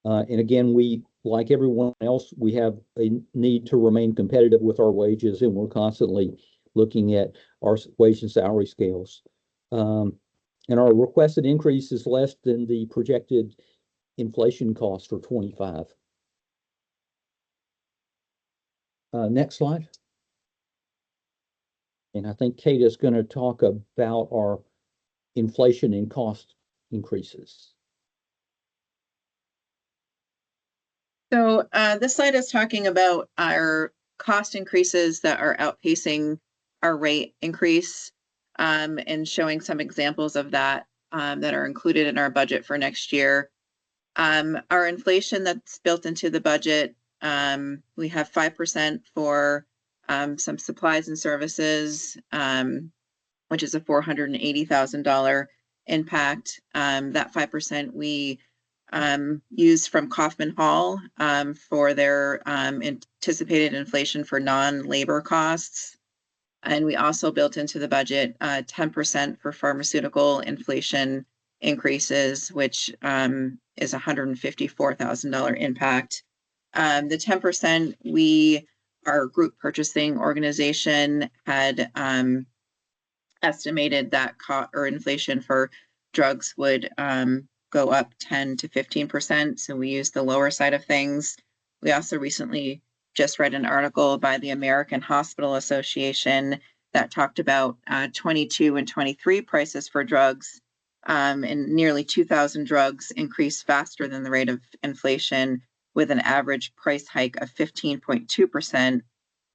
And again, we, like everyone else, we have a need to remain competitive with our wages, and we're constantly looking at our wage and salary scales. And our requested increase is less than the projected inflation cost for 25. Next slide. And I think Kate is going to talk about our inflation and cost increases. So this slide is talking about our cost increases that are outpacing our rate increase, and showing some examples of that that are included in our budget for next year. Our inflation that's built into the budget, we have 5% for some supplies and services, which is a $480,000 impact. That 5% we used from Kaufman Hall for their anticipated inflation for non-labor costs. And we also built into the budget 10% for pharmaceutical inflation increases, which is $154,000 impact. The 10% our group purchasing organization had estimated that inflation for drugs would go up 10 to 15%. So we used the lower side of things. We also recently just read an article by the American Hospital Association that talked about 22 and 23 prices for drugs, and nearly 2,000 drugs increased faster than the rate of inflation, with an average price hike of 15.2%,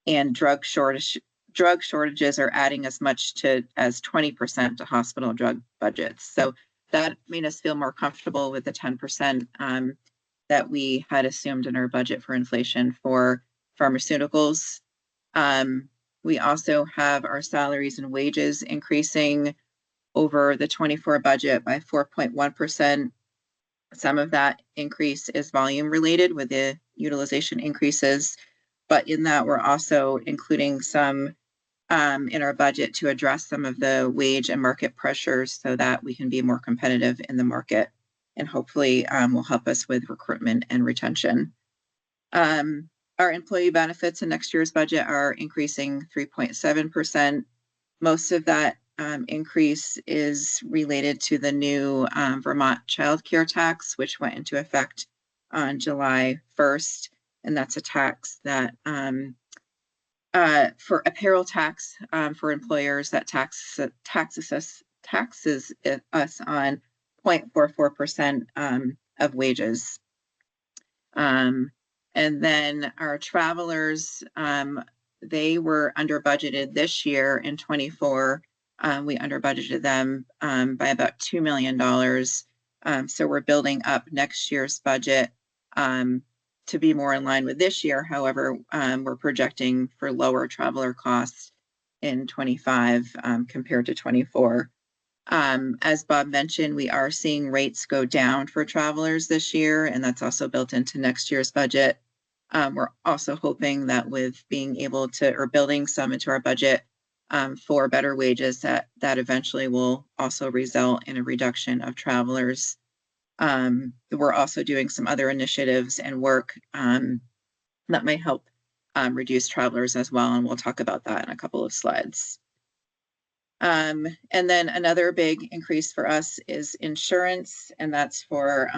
and drug shortages are adding as much as 20% to hospital drug budgets. So that made us feel more comfortable with the 10% that we had assumed in our budget for inflation for pharmaceuticals. We also have our salaries and wages increasing over the 24 budget by 4.1%. Some of that increase is volume related with the utilization increases, but in that we're also including some in our budget to address some of the wage and market pressures so that we can be more competitive in the market, and hopefully will help us with recruitment and retention. Our employee benefits in next year's budget are increasing 3.7%. Most of that increase is related to the new Vermont child care tax, which went into effect on July 1st. And that's a tax that for a payroll tax for employers that taxes us on 0.44% of wages. And then our travelers, they were under budgeted this year in 24. We under budgeted them by about $2 million. So we're building up next year's budget to be more in line with this year. However, we're projecting for lower traveler costs in 25 compared to 24. As Bob mentioned, we are seeing rates go down for travelers this year, and that's also built into next year's budget. We're also hoping that with being able to, or building some into our budget for better wages, that eventually will also result in a reduction of travelers. We're also doing some other initiatives and work that may help reduce travelers as well, and we'll talk about that in a couple of slides. And then another big increase for us is insurance, and that's for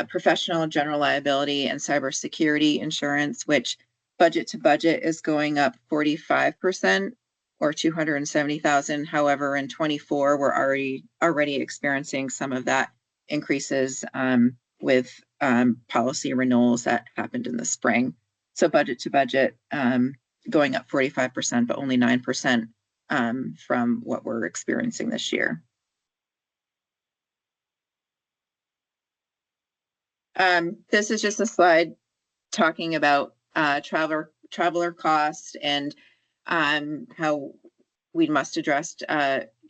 professional general liability and cybersecurity insurance, which budget to budget is going up 45% or 270,000. However, in 24, we're already experiencing some of that increases with policy renewals that happened in the spring. So budget to budget going up 45%, but only 9% from what we're experiencing this year. This is just a slide talking about traveler cost and how we must address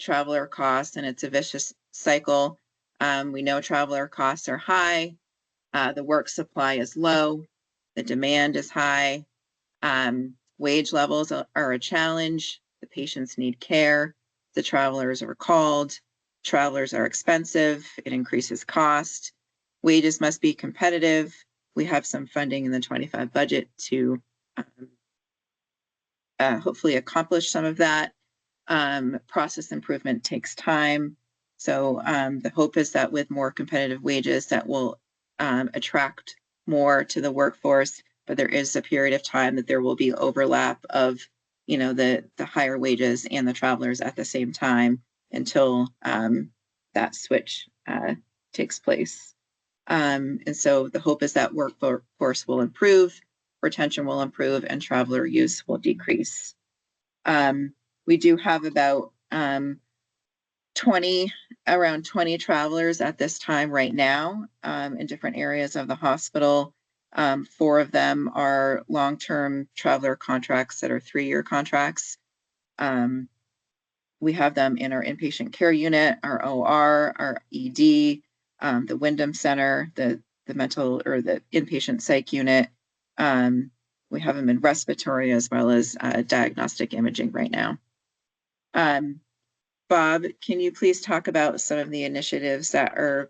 traveler costs, and it's a vicious cycle. We know traveler costs are high, the work supply is low, the demand is high, wage levels are a challenge, the patients need care, the travelers are called, travelers are expensive, it increases cost, wages must be competitive. We have some funding in the 25 budget to hopefully accomplish some of that. Process improvement takes time. So the hope is that with more competitive wages that will attract more to the workforce, but there is a period of time that there will be overlap of, you know, the higher wages and the travelers at the same time until that switch takes place. And so the hope is that workforce will improve, retention will improve, and traveler use will decrease. We do have about around 20 travelers at this time right now in different areas of the hospital. 4 of them are long-term traveler contracts that are 3-year contracts. We have them in our inpatient care unit, our OR, our ED, the Wyndham Center, the mental or the inpatient psych unit. We have them in respiratory as well as diagnostic imaging right now. Bob, can you please talk about some of the initiatives that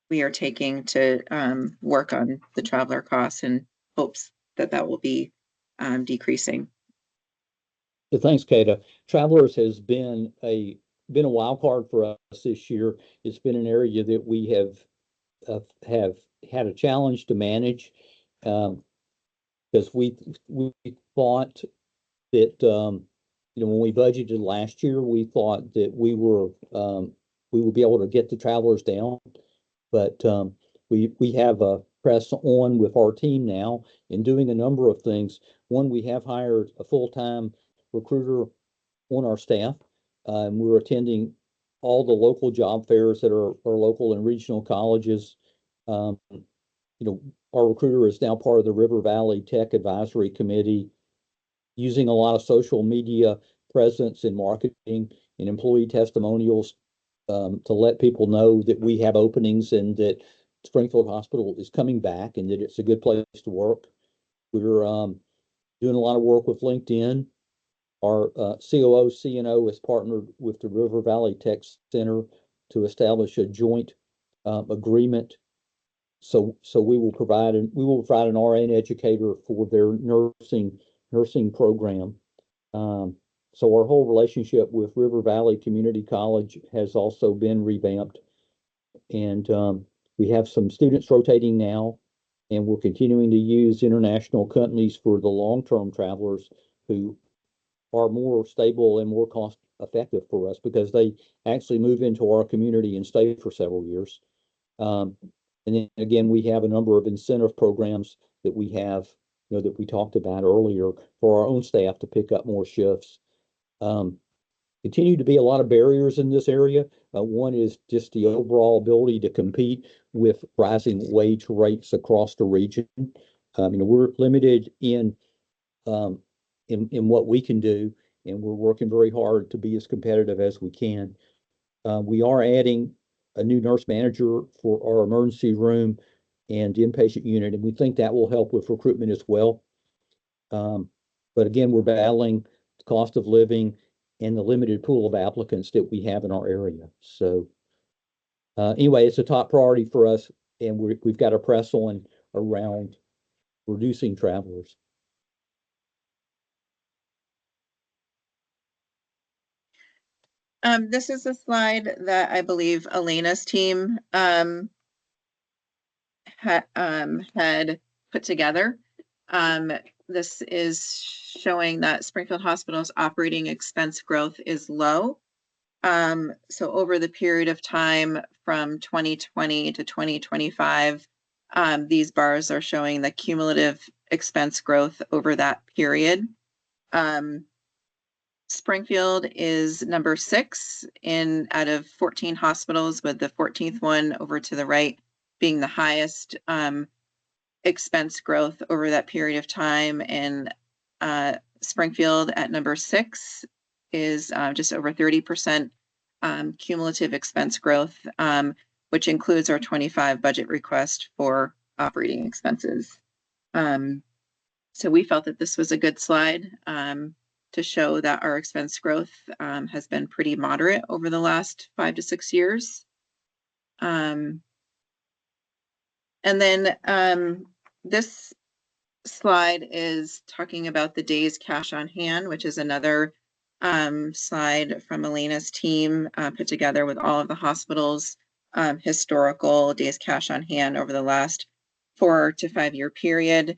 we are taking to work on the traveler costs and hopes that will be decreasing? So thanks, Kata. Travelers has been a wild card for us this year. It's been an area that we have had a challenge to manage because we thought that you know, when we budgeted last year, we thought that we would be able to get the travelers down, but we have a press on with our team now in doing a number of things. One, we have hired a full-time recruiter on our staff. We're attending all the local job fairs that are local and regional colleges. You know, our recruiter is now part of the River Valley Tech Advisory Committee, using a lot of social media presence and marketing and employee testimonials to let people know that we have openings and that Springfield Hospital is coming back and that it's a good place to work. We're doing a lot of work with LinkedIn. Our COO, CNO has partnered with the River Valley Tech Center to establish a joint agreement. So we will provide an RN educator for their nursing program. So our whole relationship with River Valley Community College has also been revamped, and we have some students rotating now, and we're continuing to use international companies for the long-term travelers who are more stable and more cost effective for us because they actually move into our community and stay for several years. And then again, we have a number of incentive programs that we have, you know, that we talked about earlier for our own staff to pick up more shifts. Continue to be a lot of barriers in this area. One is just the overall ability to compete with rising wage rates across the region. You know, we're limited in what we can do, and we're working very hard to be as competitive as we can. We are adding a new nurse manager for our emergency room and inpatient unit, and we think that will help with recruitment as well. But again, we're battling the cost of living and the limited pool of applicants that we have in our area. So anyway, it's a top priority for us, and we've got a press on around reducing travelers. This is a slide that I believe Elena's team had put together. This is showing that Springfield Hospital's operating expense growth is low. So over the period of time from 2020 to 2025, these bars are showing the cumulative expense growth over that period. Springfield is number 6 out of 14 hospitals, with the 14th one over to the right being the highest expense growth over that period of time. And Springfield at number 6 is just over 30% cumulative expense growth, which includes our 25 budget request for operating expenses. So we felt that this was a good slide to show that our expense growth has been pretty moderate over the last 5 to 6 years. And then this slide is talking about the days cash on hand, which is another slide from Elena's team put together with all of the hospitals' historical days cash on hand over the last 4 to 5 year period.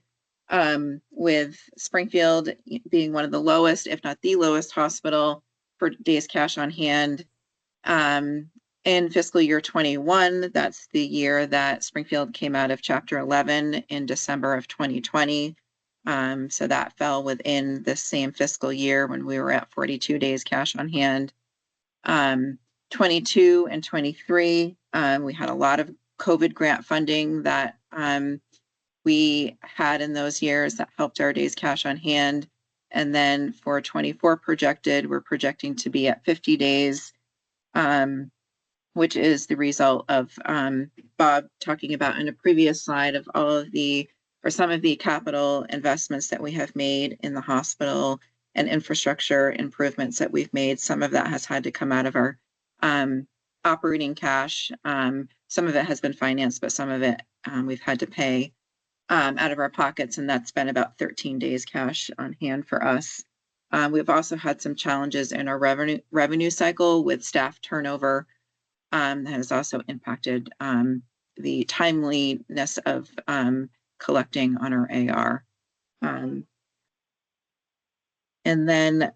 with Springfield being one of the lowest, if not the lowest hospital for days cash on hand. In fiscal year 21, that's the year that Springfield came out of Chapter 11 in December of 2020. So that fell within the same fiscal year when we were at 42 days cash on hand. 22 and 23, we had a lot of COVID grant funding that we had in those years that helped our days cash on hand. And then for 24 projected, we're projecting to be at 50 days, which is the result of Bob talking about in a previous slide of all of the, or some of the capital investments that we have made in the hospital and infrastructure improvements that we've made. Some of that has had to come out of our operating cash. Some of it has been financed, but some of it we've had to pay out of our pockets, and that's been about 13 days cash on hand for us. We've also had some challenges in our revenue cycle with staff turnover. That has also impacted the timeliness of collecting on our AR. And then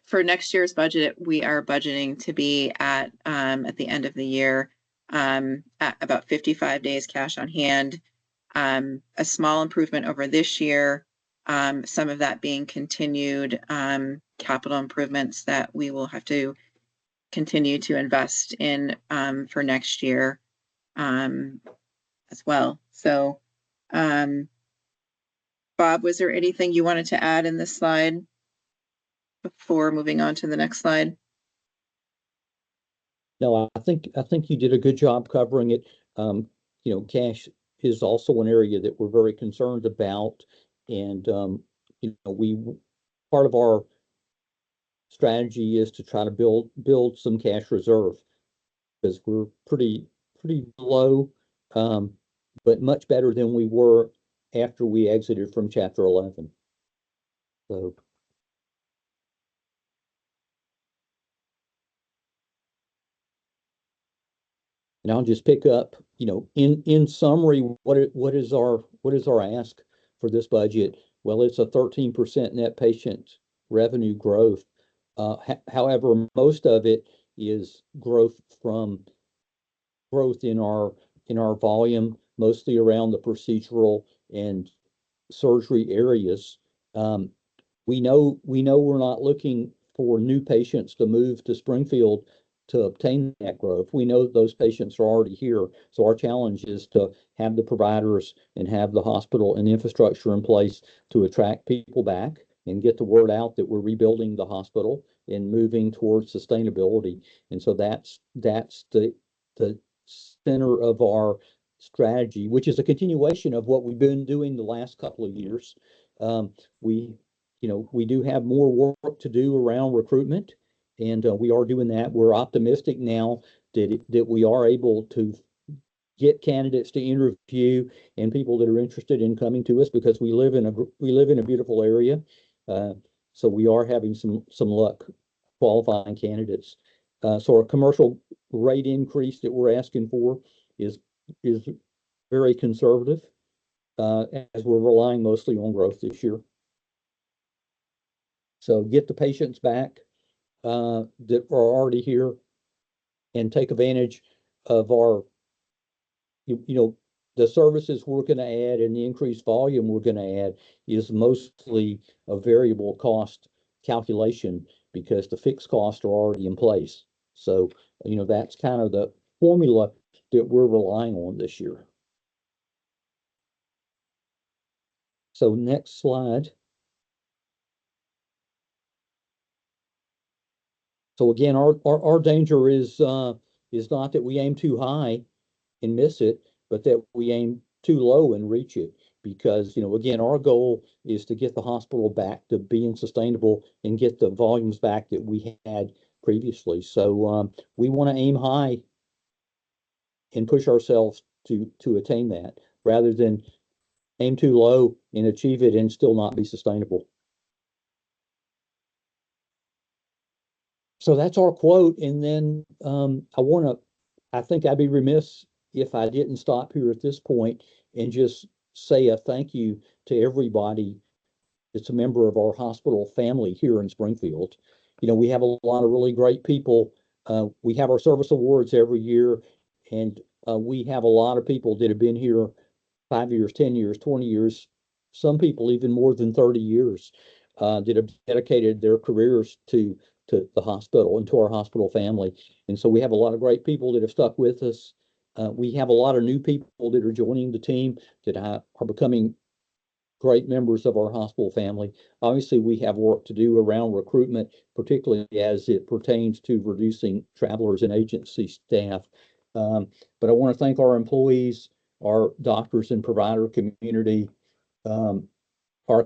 for next year's budget, we are budgeting to be at the end of the year at about 55 days cash on hand. A small improvement over this year, some of that being continued capital improvements that we will have to continue to invest in for next year as well. So, Bob, was there anything you wanted to add in this slide before moving on to the next slide? No, I think you did a good job covering it. You know, cash is also an area that we're very concerned about, and you know, part of our strategy is to try to build some cash reserve because we're pretty low, but much better than we were after we exited from Chapter 11. So. And I'll just pick up, you know, in summary, what is our ask for this budget? Well, it's a 13% net patient revenue growth. However, most of it is growth in our volume, mostly around the procedural and surgery areas. We know we're not looking for new patients to move to Springfield to obtain that growth. We know those patients are already here. So our challenge is to have the providers and have the hospital and infrastructure in place to attract people back and get the word out that we're rebuilding the hospital and moving towards sustainability. And so that's the center of our strategy, which is a continuation of what we've been doing the last couple of years. We do have more work to do around recruitment, and we are doing that. We're optimistic now that we are able to get candidates to interview and people that are interested in coming to us because we live in a beautiful area. So we are having some luck qualifying candidates. So our commercial rate increase that we're asking for is very conservative, as we're relying mostly on growth this year. So get the patients back that are already here and take advantage of our, the services we're going to add and the increased volume we're going to add is mostly a variable cost calculation because the fixed costs are already in place. So, that's kind of the formula that we're relying on this year. So next slide. So again, our danger is not that we aim too high and miss it, but that we aim too low and reach it. Because, again, our goal is to get the hospital back to being sustainable and get the volumes back that we had previously. So we want to aim high and push ourselves to attain that rather than aim too low and achieve it and still not be sustainable. So that's our quote. And then I think I'd be remiss if I didn't stop here at this point and just say a thank you to everybody that's a member of our hospital family here in Springfield. You know, we have a lot of really great people. We have our service awards every year, and we have a lot of people that have been here 5 years, 10 years, 20 years, some people even more than 30 years, that have dedicated their careers to the hospital and to our hospital family. And so we have a lot of great people that have stuck with us. We have a lot of new people that are joining the team that are becoming great members of our hospital family. Obviously, we have work to do around recruitment, particularly as it pertains to reducing travelers and agency staff. But I want to thank our employees, our doctors and provider community, um, our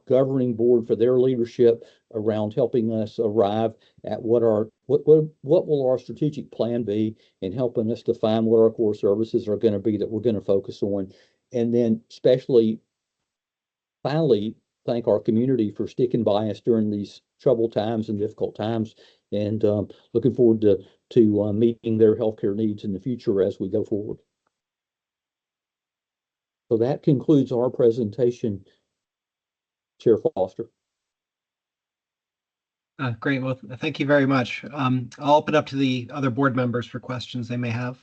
governing board for their leadership around helping us arrive at what will our strategic plan be, and helping us define what our core services are going to be that we're going to focus on. And then especially finally thank our community for sticking by us during these troubled times and difficult times, and looking forward to meeting their healthcare needs in the future as we go forward. So that concludes our presentation, Chair Foster. Great. Well, thank you very much. I'll open up to the other board members for questions they may have.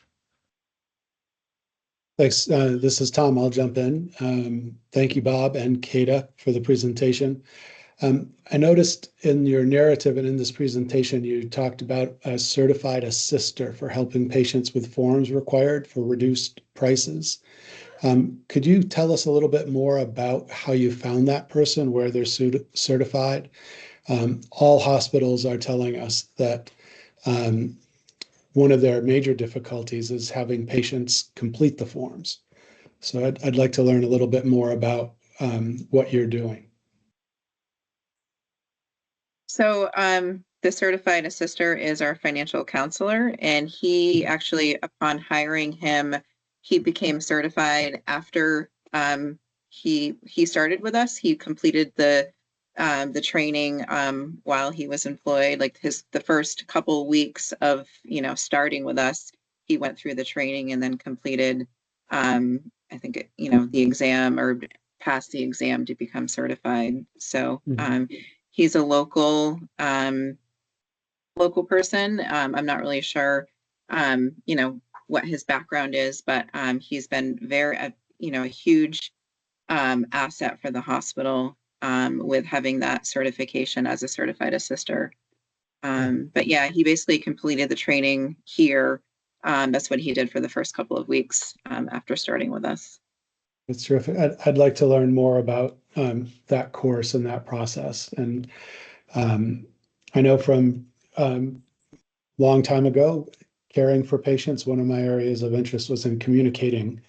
Thanks. This is Tom. I'll jump in. Thank you, Bob and Kata, for the presentation. I noticed in your narrative and in this presentation, you talked about a certified assister for helping patients with forms required for reduced prices. Could you tell us a little bit more about how you found that person, where they're certified? All hospitals are telling us that one of their major difficulties is having patients complete the forms. So I'd like to learn a little bit more about what you're doing. So the certified assister is our financial counselor, and he actually, upon hiring him, he became certified after he started with us. He completed the training while he was employed, like the first couple weeks of starting with us. He went through the training and then completed I think the exam, or passed the exam to become certified. So he's a local person. I'm not really sure what his background is, but he's been very a huge asset for the hospital with having that certification as a certified assister. But yeah, he basically completed the training here. That's what he did for the first couple of weeks after starting with us. That's terrific. I'd like to learn more about that course and that process. And I know from long time ago, caring for patients, one of my areas of interest was in communicating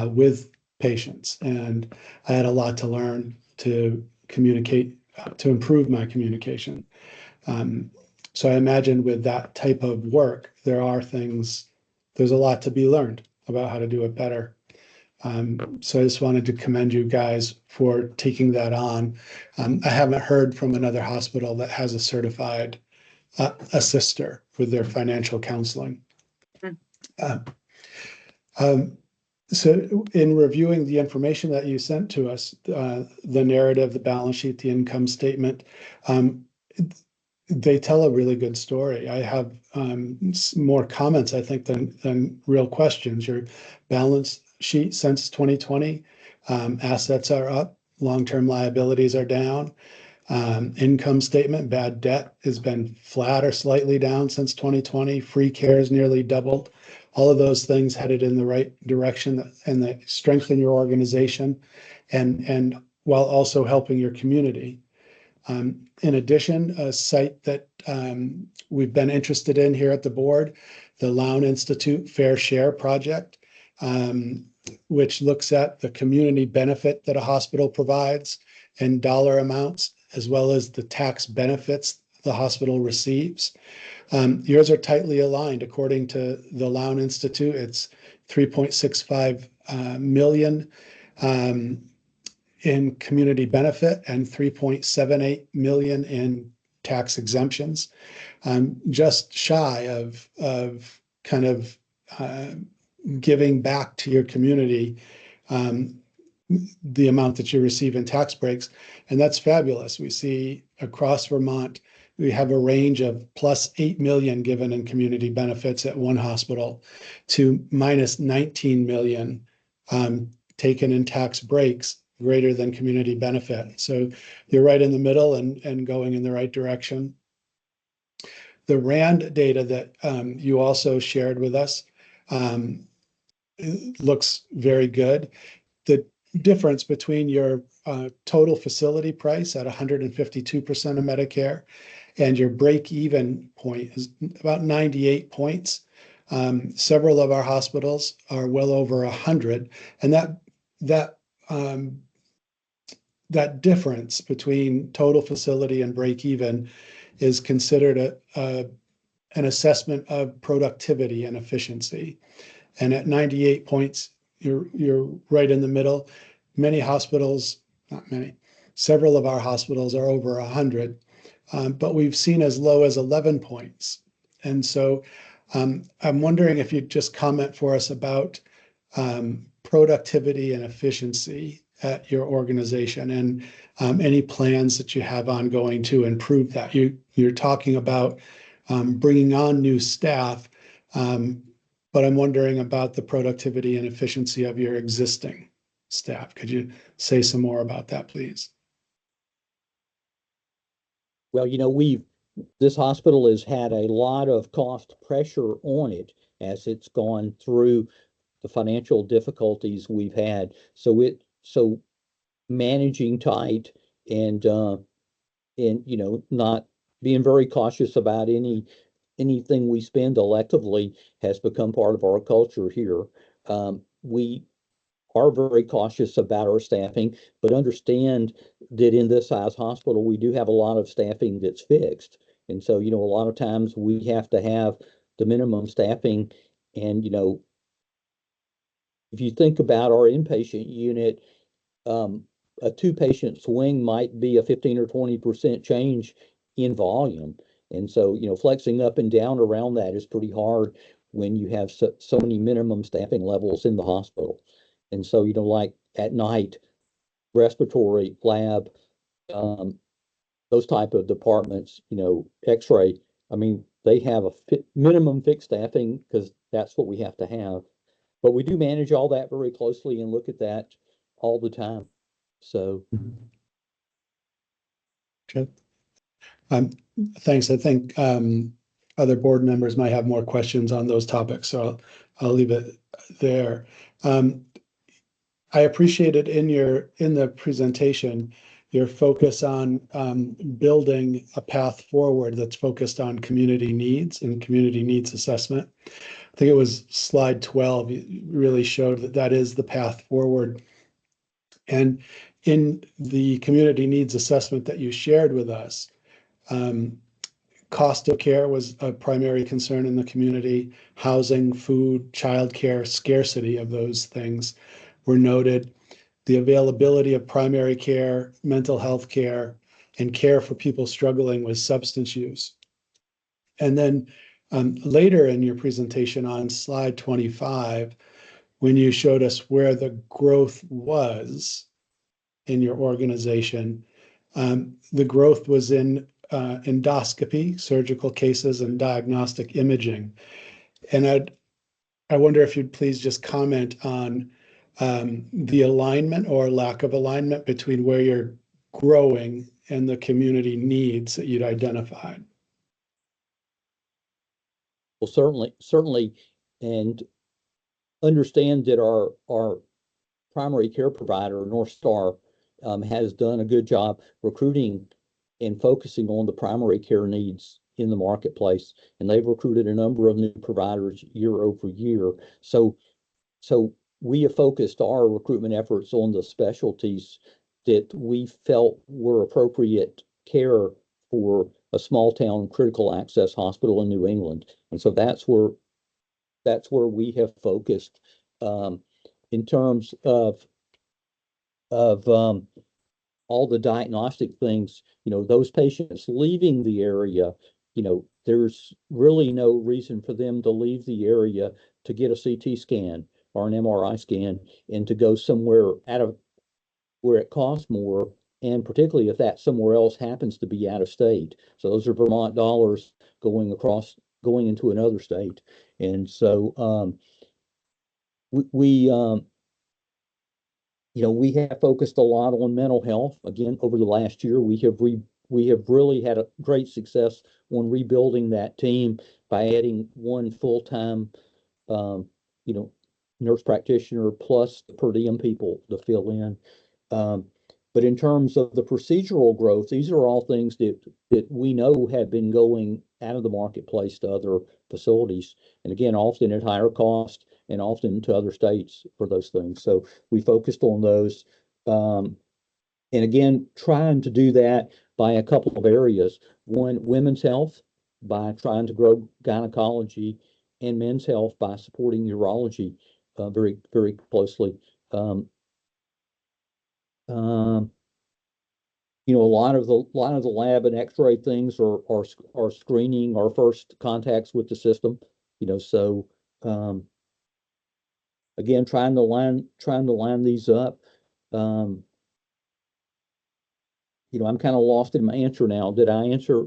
with patients. And I had a lot to learn to communicate, to improve my communication. So I imagine with that type of work, there's a lot to be learned about how to do it better. So I just wanted to commend you guys for taking that on. I haven't heard from another hospital that has a certified assister with their financial counseling. So in reviewing the information that you sent to us, the narrative, the balance sheet, the income statement, they tell a really good story. I have more comments, I think, than real questions. Your balance sheet since 2020, assets are up, long-term liabilities are down. Income statement, bad debt has been flat or slightly down since 2020. Free care has nearly doubled. All of those things headed in the right direction, and that strengthen your organization, and while also helping your community. In addition, a site that we've been interested in here at the board, the Lown Institute Fair Share Project, which looks at the community benefit that a hospital provides in dollar amounts, as well as the tax benefits the hospital receives. Yours are tightly aligned. According to the Lown Institute, it's 3.65 million in community benefit and 3.78 million in tax exemptions. Just shy of kind of giving back to your community the amount that you receive in tax breaks. And that's fabulous. We see across Vermont, we have a range of plus 8 million given in community benefits at one hospital to minus 19 million taken in tax breaks greater than community benefit. So you're right in the middle and going in the right direction. The RAND data that you also shared with us looks very good. The difference between your total facility price at 152% of Medicare and your break-even point is about 98 points. Several of our hospitals are well over 100, and that difference between total facility and break-even is considered an assessment of productivity and efficiency. And at 98 points, you're right in the middle. Many hospitals, not many, several of our hospitals are over 100, but we've seen as low as 11 points. And so I'm wondering if you'd just comment for us about productivity and efficiency at your organization and any plans that you have ongoing to improve that. You're talking about bringing on new staff, but I'm wondering about the productivity and efficiency of your existing staff. Could you say some more about that, please? Well, this hospital has had a lot of cost pressure on it as it's gone through the financial difficulties we've had. So managing tight and not being very cautious about anything we spend electively has become part of our culture here. We are very cautious about our staffing, but understand that in this size hospital, we do have a lot of staffing that's fixed. And so, a lot of times we have to have the minimum staffing. And, if you think about our inpatient unit, a two-patient swing might be a 15 or 20% change in volume. And so, flexing up and down around that is pretty hard when you have so many minimum staffing levels in the hospital. And so, like at night, respiratory, lab, those type of departments, x-ray, I mean, they have a minimum fixed staffing because that's what we have to have. But we do manage all that very closely and look at that all the time. So. Okay. Thanks. I think other board members might have more questions on those topics, so I'll leave it there. I appreciated in the presentation your focus on building a path forward that's focused on community needs and community needs assessment. I think it was slide 12. You really showed that is the path forward. And in the community needs assessment that you shared with us, cost of care was a primary concern in the community. Housing, food, childcare, scarcity of those things were noted. The availability of primary care, mental health care, and care for people struggling with substance use. And then later in your presentation on slide 25, when you showed us where the growth was in your organization, the growth was in endoscopy, surgical cases, and diagnostic imaging. And I wonder if you'd please just comment on the alignment or lack of alignment between where you're growing and the community needs that you'd identified. Well, certainly, and understand that our primary care provider, North Star, has done a good job recruiting and focusing on the primary care needs in the marketplace. And they've recruited a number of new providers year over year. So we have focused our recruitment efforts on the specialties that we felt were appropriate care for a small town critical access hospital in New England. And so that's where we have focused in terms of all the diagnostic things, those patients leaving the area, there's really no reason for them to leave the area to get a CT scan or an MRI scan and to go somewhere out of where it costs more, and particularly if that somewhere else happens to be out of state. So those are Vermont dollars going into another state. And so we we have focused a lot on mental health. Again, over the last year, we have really had a great success on rebuilding that team by adding one full-time, nurse practitioner plus the per diem people to fill in. But in terms of the procedural growth, these are all things that we know have been going out of the marketplace to other facilities. And again, often at higher cost and often to other states for those things. So we focused on those. And again, trying to do that by a couple of areas. One, women's health, by trying to grow gynecology, and men's health by supporting urology very, very closely. A lot of the lab and X-ray things are screening our first contacts with the system. So again, trying to line these up. I'm kind of lost in my answer now. Did I answer?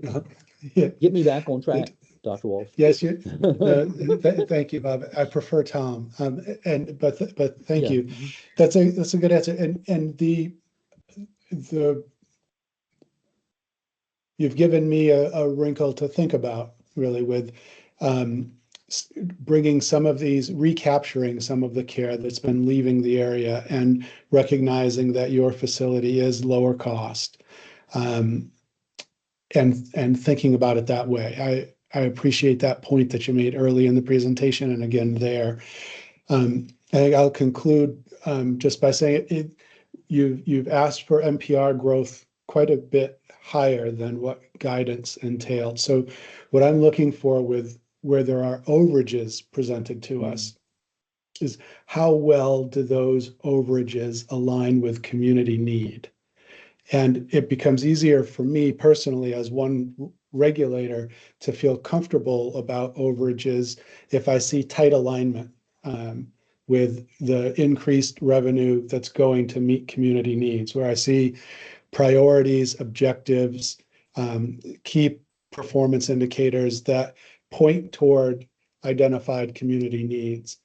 Yeah. Get me back on track, Dr. Walsh. Yes, thank you, Bob. I prefer Tom. But thank you. That's a good answer. And the you've given me a wrinkle to think about, really, with bringing some of these, recapturing some of the care that's been leaving the area and recognizing that your facility is lower cost, and thinking about it that way. I appreciate that point that you made early in the presentation, and again there. I think I'll conclude just by saying you've asked for NPR growth quite a bit higher than what guidance entailed. So what I'm looking for with where there are overages presented to us is how well do those overages align with community need? And it becomes easier for me personally as one regulator to feel comfortable about overages if I see tight alignment with the increased revenue that's going to meet community needs, where I see priorities, objectives, key performance indicators that point toward identified community needs.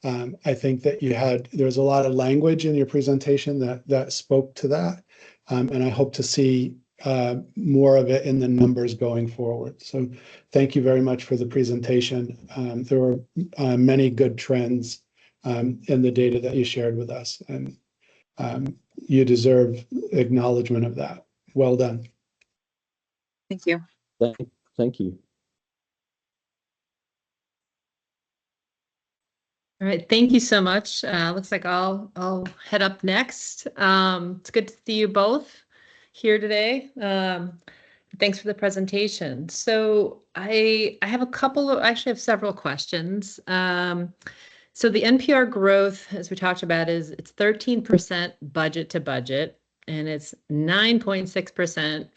I think that there's a lot of language in your presentation that spoke to that. And I hope to see more of it in the numbers going forward. So thank you very much for the presentation. There were many good trends in the data that you shared with us, and you deserve acknowledgement of that. Well done. Thank you. Thank you. All right, thank you so much. Looks like I'll head up next. It's good to see you both here today. Thanks for the presentation. So I have actually have several questions. So the NPR growth, as we talked about, it's 13% budget to budget, and it's 9.6%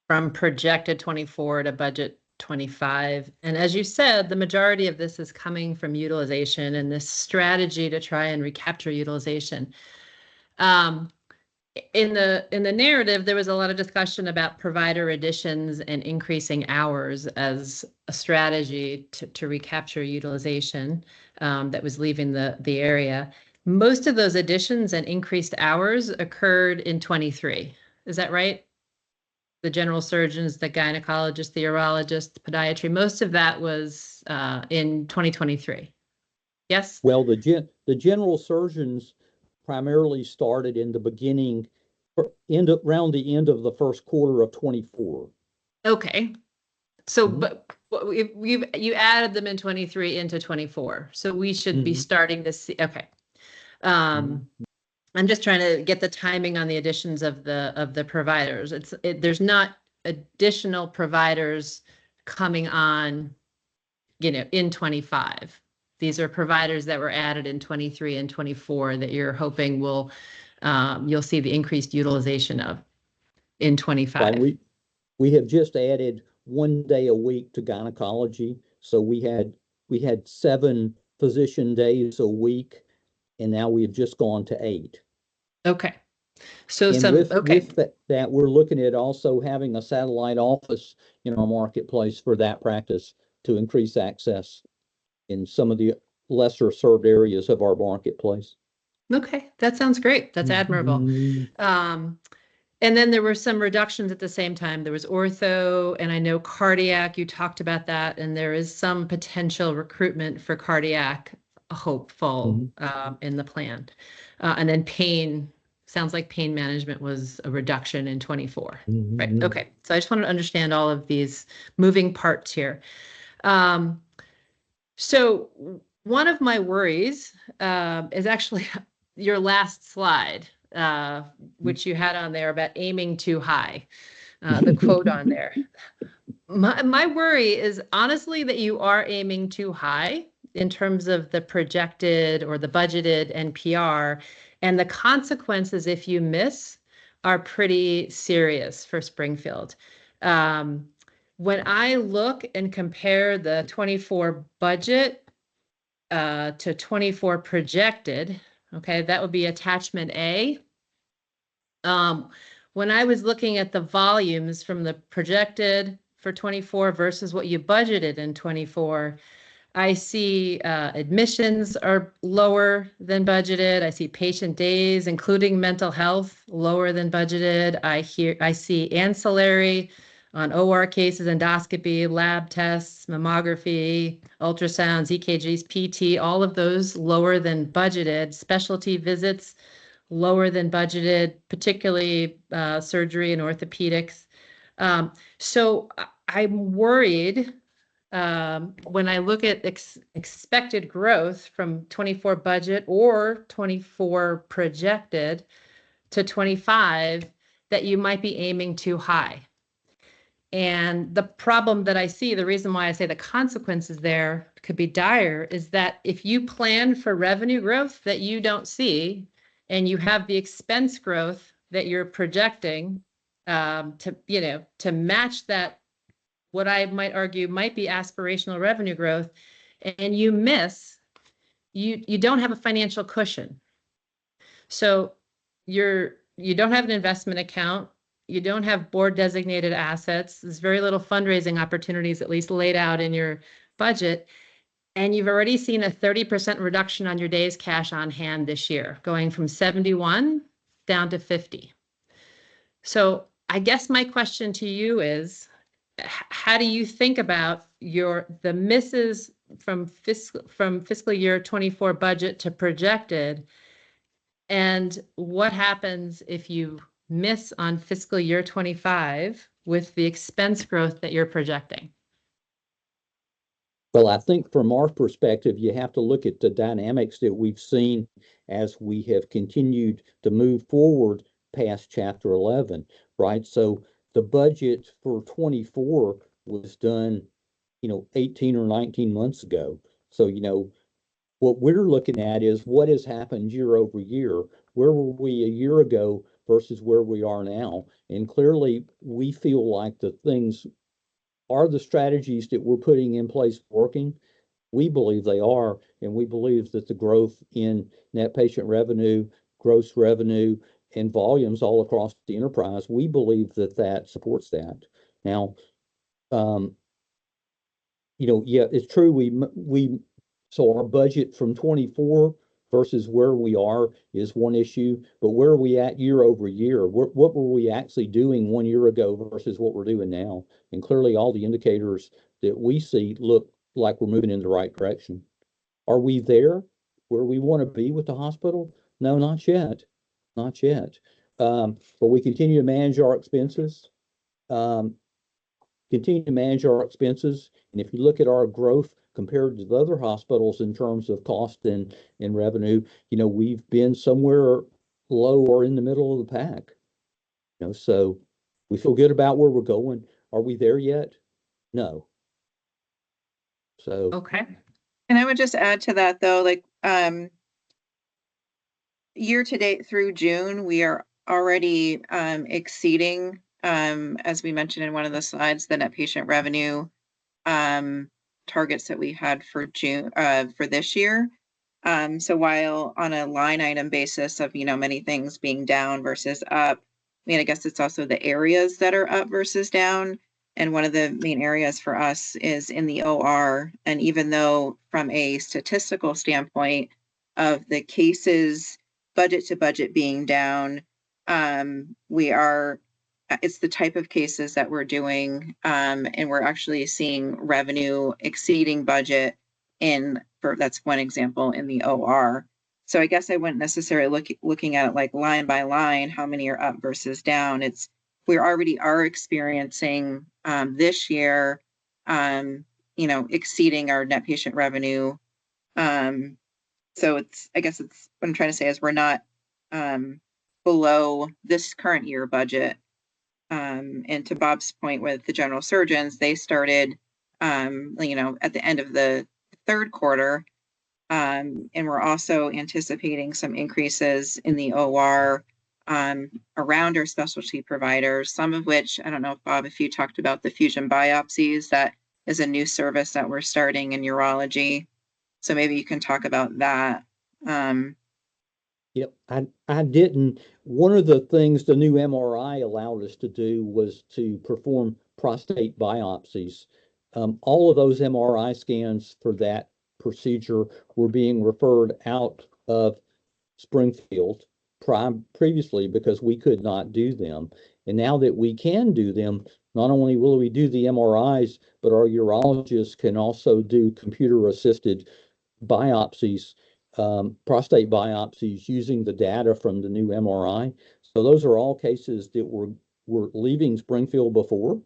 from projected 24 to budget 25. And as you said, the majority of this is coming from utilization and this strategy to try and recapture utilization. In the narrative, there was a lot of discussion about provider additions and increasing hours as a strategy to recapture utilization that was leaving the area. Most of those additions and increased hours occurred in 23. Is that right? The general surgeons, the gynecologists, the urologists, podiatry, most of that was in 2023. Yes? Well, the general surgeons primarily started in the beginning, around the end of the first quarter of 24. Okay. So, but you added them in 23 into 24. So we should be starting to see, okay. I'm just trying to get the timing on the additions of the providers. There's not additional providers coming on, in 25. These are providers that were added in 23 and 24 that you're hoping you'll see the increased utilization of in 25. Well, we have just added 1 day a week to gynecology. So we had 7 physician days a week, and now we have just gone to 8. Okay. So And some, okay. with that, we're looking at also having a satellite office in our marketplace for that practice to increase access in some of the lesser served areas of our marketplace. Okay, that sounds great. That's admirable. And then there were some reductions at the same time. There was ortho, and I know cardiac, you talked about that, and there is some potential recruitment for cardiac hopeful in the plan. And then pain, sounds like pain management was a reduction in 24. Right, okay. So I just wanted to understand all of these moving parts here. So one of my worries is actually your last slide, which you had on there about aiming too high, the quote on there. My worry is honestly that you are aiming too high in terms of the projected or the budgeted NPR, and the consequences if you miss are pretty serious for Springfield. When I look and compare the 24 budget to 24 projected, okay, that would be attachment A. When I was looking at the volumes from the projected for 24 versus what you budgeted in 24, I see admissions are lower than budgeted. I see patient days, including mental health, lower than budgeted. I see ancillary on OR cases, endoscopy, lab tests, mammography, ultrasounds, EKGs, PT, all of those lower than budgeted. Specialty visits, lower than budgeted, particularly surgery and orthopedics. So I'm worried when I look at expected growth from 24 budget or 24 projected to 25, that you might be aiming too high. And the problem that I see, the reason why I say the consequences there could be dire, is that if you plan for revenue growth that you don't see, and you have the expense growth that you're projecting to match that, what I might argue might be aspirational revenue growth, and you miss, you don't have a financial cushion. So you don't have an investment account. You don't have board designated assets. There's very little fundraising opportunities, at least laid out in your budget. And you've already seen a 30% reduction on your days cash on hand this year, going from 71 down to 50. So I guess my question to you is, how do you think about the misses from fiscal year 24 budget to projected? And what happens if you miss on fiscal year 25 with the expense growth that you're projecting? Well, I think from our perspective, you have to look at the dynamics that we've seen as we have continued to move forward past Chapter 11, right? So the budget for 24 was done, 18 or 19 months ago. So, what we're looking at is what has happened year over year. Where were we a year ago versus where we are now? And clearly, we feel like the things are the strategies that we're putting in place working. We believe they are, and we believe that the growth in net patient revenue, gross revenue, and volumes all across the enterprise, we believe that supports that. Now, yeah, it's true. So our budget from 24 versus where we are is one issue, but where are we at year over year? What were we actually doing 1 year ago versus what we're doing now? And clearly all the indicators that we see look like we're moving in the right direction. Are we there where we want to be with the hospital? No, not yet. Not yet. But we continue to manage our expenses. And if you look at our growth compared to the other hospitals in terms of cost and revenue, we've been somewhere low or in the middle of the pack. So we feel good about where we're going. Are we there yet? No. So Okay. And I would just add to that though, year to date through June, we are already exceeding, as we mentioned in one of the slides, the net patient revenue targets that we had for June, for this year. So while on a line item basis of, many things being down versus up, I mean, I guess it's also the areas that are up versus down. And one of the main areas for us is in the OR. And even though from a statistical standpoint of the cases budget to budget being down, it's the type of cases that we're doing, and we're actually seeing revenue exceeding budget that's one example in the OR. So I guess I wouldn't necessarily looking at it like line by line, how many are up versus down. We already are experiencing this year, exceeding our net patient revenue. So I guess what I'm trying to say is we're not below this current year budget. And to Bob's point with the general surgeons, they started, at the end of the third quarter. And we're also anticipating some increases in the OR around our specialty providers, some of which, I don't know, Bob, if you talked about the fusion biopsies, that is a new service that we're starting in urology. So maybe you can talk about that. Yep, I didn't. One of the things the new MRI allowed us to do was to perform prostate biopsies. All of those MRI scans for that procedure were being referred out of Springfield previously because we could not do them. And now that we can do them, not only will we do the MRIs, but our urologists can also do computer-assisted biopsies, prostate biopsies using the data from the new MRI. So those are all cases that were leaving Springfield before,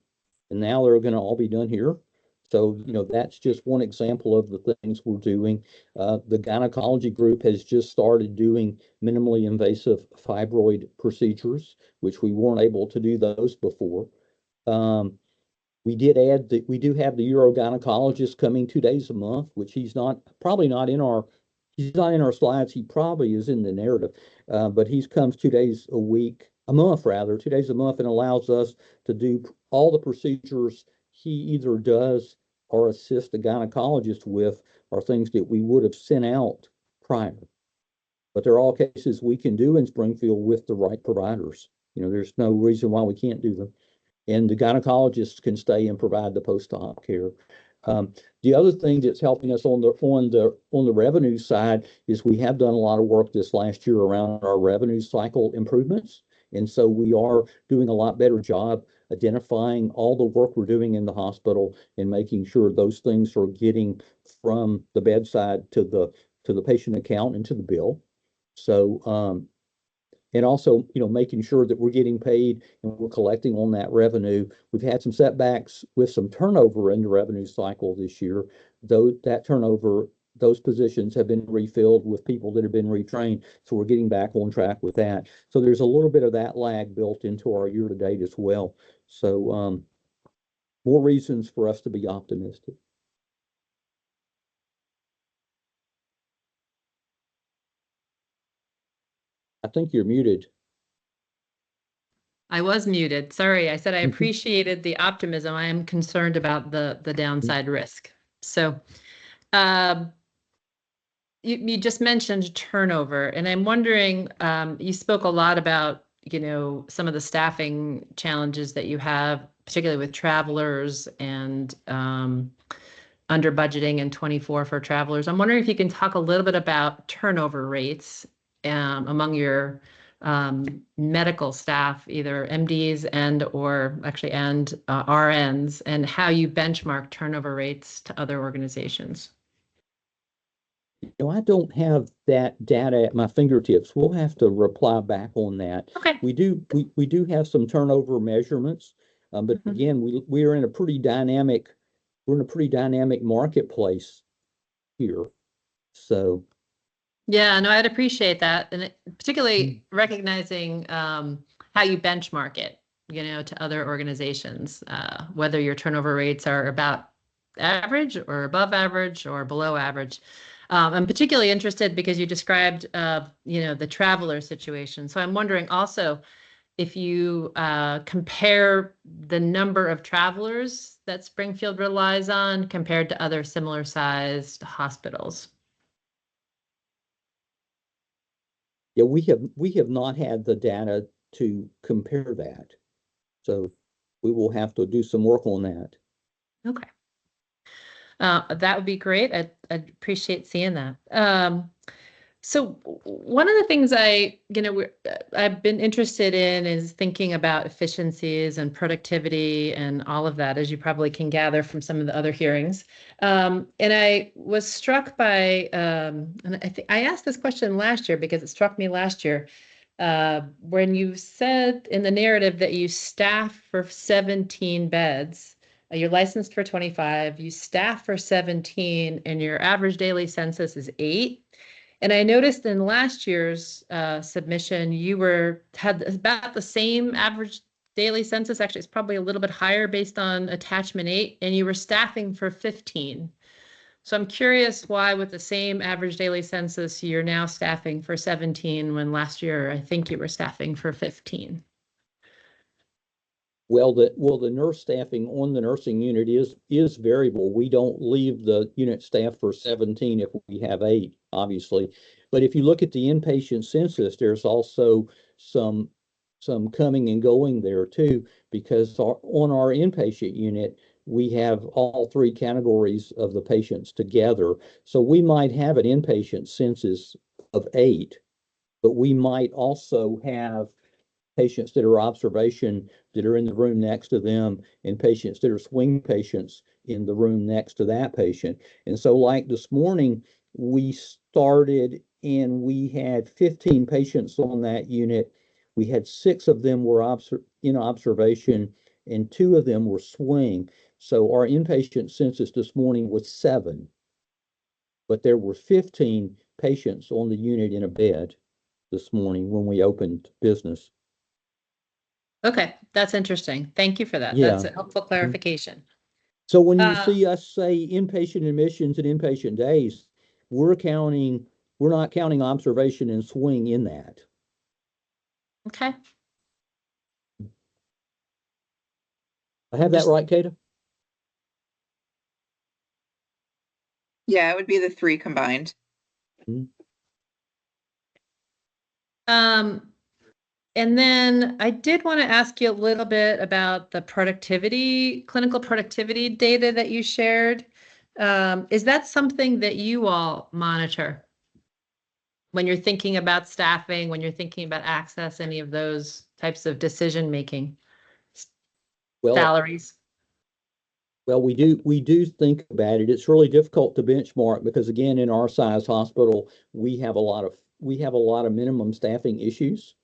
and now they're going to all be done here. So, that's just one example of the things we're doing. The gynecology group has just started doing minimally invasive fibroid procedures, which we weren't able to do those before. We did add that we do have the urogynecologist coming 2 days a month, which he's not in our slides. He probably is in the narrative, but he comes 2 days a month, 2 days a month, and allows us to do all the procedures he either does or assist the gynecologist with are things that we would have sent out prior. But they're all cases we can do in Springfield with the right providers. There's no reason why we can't do them. And the gynecologists can stay and provide the post-op care. The other thing that's helping us on the revenue side is we have done a lot of work this last year around our revenue cycle improvements. And so we are doing a lot better job identifying all the work we're doing in the hospital and making sure those things are getting from the bedside to the patient account and to the bill. So, and also, making sure that we're getting paid and we're collecting on that revenue. We've had some setbacks with some turnover in the revenue cycle this year. Though that turnover, those positions have been refilled with people that have been retrained. So we're getting back on track with that. So there's a little bit of that lag built into our year to date as well. So more reasons for us to be optimistic. I think you're muted. I was muted. Sorry, I said I appreciated the optimism. I am concerned about the downside risk. So you just mentioned turnover, and I'm wondering, you spoke a lot about, some of the staffing challenges that you have, particularly with travelers and under budgeting in 24 for travelers. I'm wondering if you can talk a little bit about turnover rates among your medical staff, either MDs and RNs, and how you benchmark turnover rates to other organizations. I don't have that data at my fingertips. We'll have to reply back on that. Okay. We do have some turnover measurements, but again, we're in a pretty dynamic marketplace here. So. Yeah, no, I'd appreciate that, and particularly recognizing how you benchmark it, to other organizations, whether your turnover rates are about average or above average or below average. I'm particularly interested because you described, the traveler situation. So I'm wondering also, if you compare the number of travelers that Springfield relies on compared to other similar sized hospitals. Yeah, we have not had the data to compare that. So we will have to do some work on that. Okay. That would be great. I'd appreciate seeing that. So one of the things I've been interested in is thinking about efficiencies and productivity and all of that, as you probably can gather from some of the other hearings. And I was struck by, and I think I asked this question last year because it struck me last year, when you said in the narrative that you staff for 17 beds. You're licensed for 25, you staff for 17, and your average daily census is 8. And I noticed in last year's submission, you had about the same average daily census. Actually, it's probably a little bit higher based on attachment 8, and you were staffing for 15. So I'm curious why with the same average daily census, you're now staffing for 17 when last year I think you were staffing for 15. Well, the nurse staffing on the nursing unit is variable. We don't leave the unit staff for 17 if we have 8, obviously. But if you look at the inpatient census, there's also some coming and going there too, because on our inpatient unit, we have all 3 categories of the patients together. So we might have an inpatient census of 8, but we might also have patients that are observation that are in the room next to them and patients that are swing patients in the room next to that patient. And so like this morning, we started and we had 15 patients on that unit. We had 6 of them were in observation and 2 of them were swing. So our inpatient census this morning was 7, but there were 15 patients on the unit in a bed this morning when we opened business. Okay, that's interesting. Thank you for that. Yeah. That's a helpful clarification. So when you see us say inpatient admissions and inpatient days, we're not counting observation and swing in that. Okay. I have that right, Kata? Yeah, it would be the 3 combined. And then I did want to ask you a little bit about the clinical productivity data that you shared. Is that something that you all monitor when you're thinking about staffing, when you're thinking about access, any of those types of decision-making? Salaries? Well, we do think about it. It's really difficult to benchmark because again, in our size hospital, we have a lot of minimum staffing issues.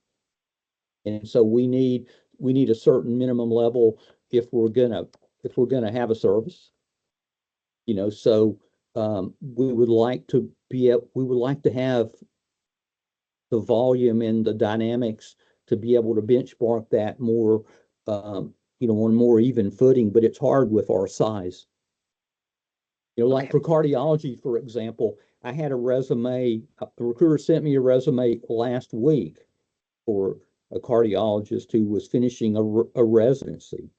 And so we need a certain minimum level if we're gonna have a service. So we would like to have the volume and the dynamics to be able to benchmark that more on more even footing, but it's hard with our size. Like for cardiology, for example, I had a resume, the recruiter sent me a resume last week for a cardiologist who was finishing a residency.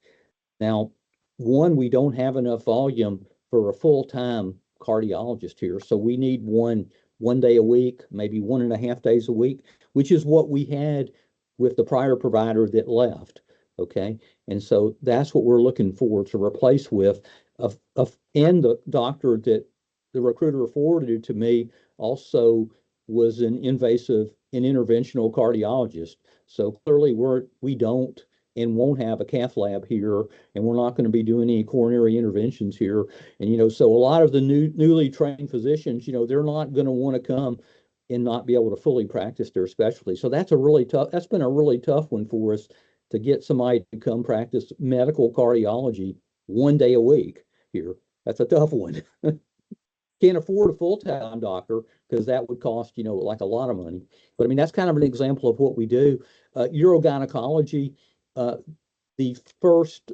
Now, we don't have enough volume for a full-time cardiologist here, so we need one day a week, maybe 1.5 days a week, which is what we had with the prior provider that left. Okay, and so that's what we're looking for to replace with. And the doctor that the recruiter forwarded to me also was an invasive and interventional cardiologist. So clearly we don't and won't have a cath lab here, and we're not going to be doing any coronary interventions here. And so a lot of the newly trained physicians, they're not going to want to come and not be able to fully practice their specialty. So that's been a really tough one for us to get somebody to come practice medical cardiology 1 day a week here. That's a tough one. Can't afford a full-time doctor because that would cost, like a lot of money. But I mean, that's kind of an example of what we do. Urogynecology, the first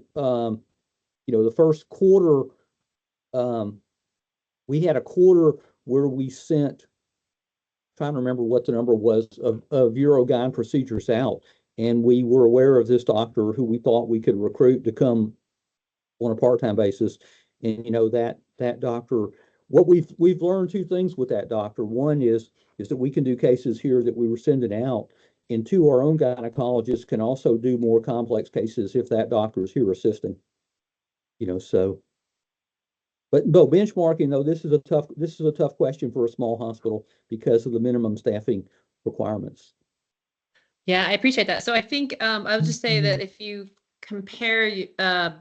quarter, we had a quarter where we sent, trying to remember what the number was of urogyn procedures out. And we were aware of this doctor who we thought we could recruit to come on a part-time basis. And that doctor, what we've learned two things with that doctor. One is that we can do cases here that we were sending out, and two, our own gynecologists can also do more complex cases if that doctor is here assisting. So. But benchmarking though, this is a tough question for a small hospital because of the minimum staffing requirements. Yeah, I appreciate that. So I think I would just say that if you compare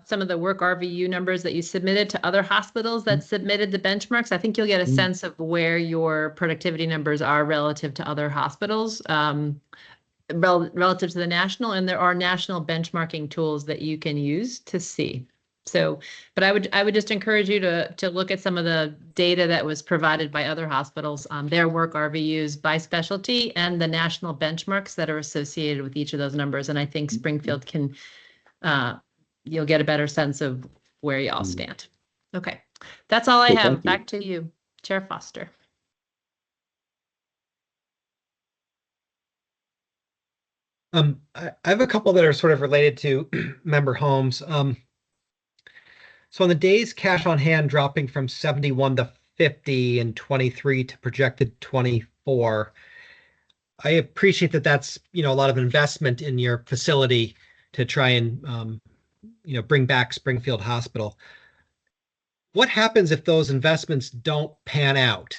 some of the work RVU numbers that you submitted to other hospitals that submitted the benchmarks, I think you'll get a sense of where your productivity numbers are relative to other hospitals, relative to the national, and there are national benchmarking tools that you can use to see. So, but I would just encourage you to look at some of the data that was provided by other hospitals, their work RVUs by specialty and the national benchmarks that are associated with each of those numbers. And I think Springfield can, you'll get a better sense of where y'all stand. Okay, that's all I Okay, have. thank you. Back to you, Chair Foster. I have a couple that are sort of related to member homes. So on the days cash on hand dropping from 71 to 50 and 23 to projected 24, I appreciate that that's, a lot of investment in your facility to try and, bring back Springfield Hospital. What happens if those investments don't pan out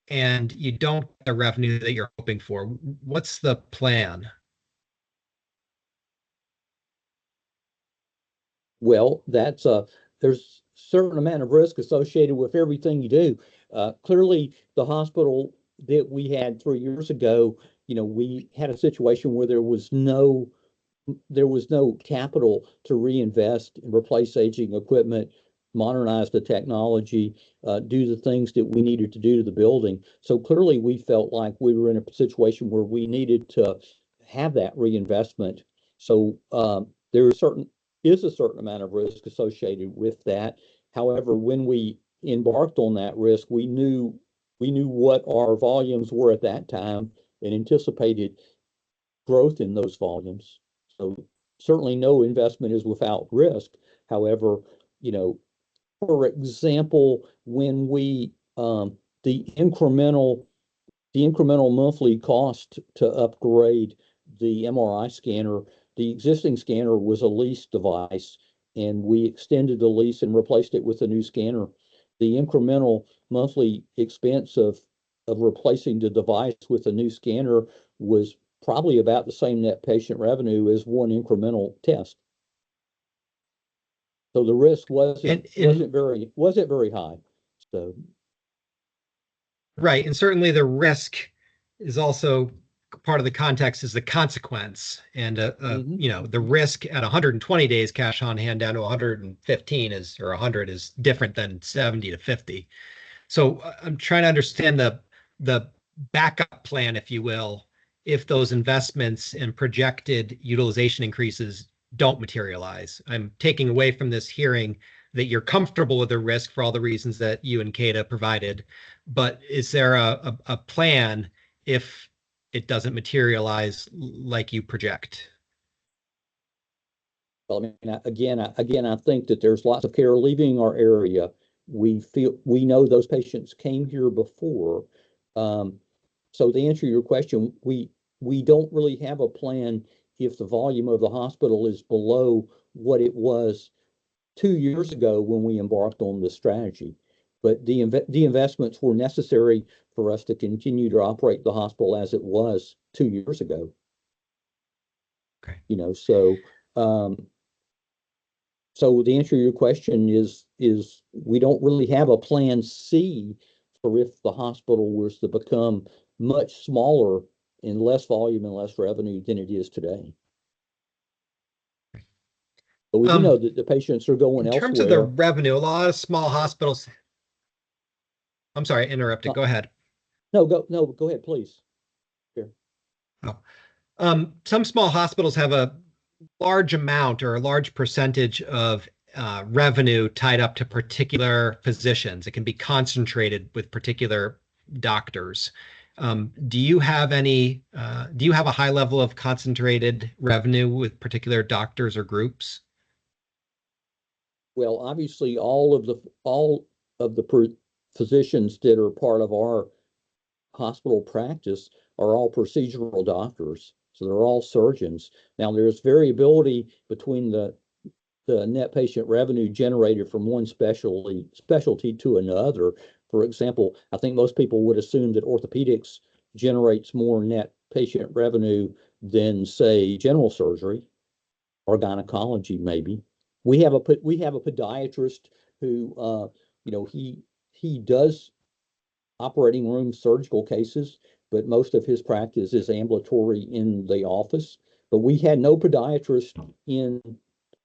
and you don't get the revenue that you're hoping for? What's the plan? Well, there's a certain amount of risk associated with everything you do. Clearly, the hospital that we had 3 years ago, we had a situation where there was no capital to reinvest and replace aging equipment, modernize the technology, do the things that we needed to do to the building. So clearly, we felt like we were in a situation where we needed to have that reinvestment. So there is a certain amount of risk associated with that. However, when we embarked on that risk, we knew what our volumes were at that time and anticipated growth in those volumes. So certainly no investment is without risk. However, for example, when we the incremental monthly cost to upgrade the MRI scanner, the existing scanner was a lease device, and we extended the lease and replaced it with a new scanner. The incremental monthly expense of replacing the device with a new scanner was probably about the same net patient revenue as one incremental test. So the risk wasn't very high. So Right. And certainly the risk is also part of the context is the consequence. And, the risk at 120 days cash on hand down to 115 or 100 is different than 70 to 50. So I'm trying to understand the backup plan, if you will, if those investments and projected utilization increases don't materialize. I'm taking away from this hearing that you're comfortable with the risk for all the reasons that you and Kata provided, but is there a plan if it doesn't materialize like you project? Well, I mean, again, I think that there's lots of care leaving our area. We know those patients came here before. So to answer your question, we don't really have a plan if the volume of the hospital is below what it was 2 years ago when we embarked on this strategy. But the investments were necessary for us to continue to operate the hospital as it was 2 years ago. Okay. So the answer to your question is we don't really have a plan C for if the hospital was to become much smaller in less volume and less revenue than it is today. But we do know that the patients are going elsewhere. In terms of the revenue, a lot of small hospitals. I'm sorry, interrupted. Go ahead. No, go ahead, please. Here. Some small hospitals have a large amount or a large percentage of revenue tied up to particular physicians. It can be concentrated with particular doctors. Do you have do you have a high level of concentrated revenue with particular doctors or groups? Well, obviously, all of the physicians that are part of our hospital practice are all procedural doctors, so they're all surgeons. Now, there's variability between the net patient revenue generated from one specialty to another. For example, I think most people would assume that orthopedics generates more net patient revenue than, say, general surgery or gynecology, maybe. We have a podiatrist who, he does operating room surgical cases, but most of his practice is ambulatory in the office. But we had no podiatrist in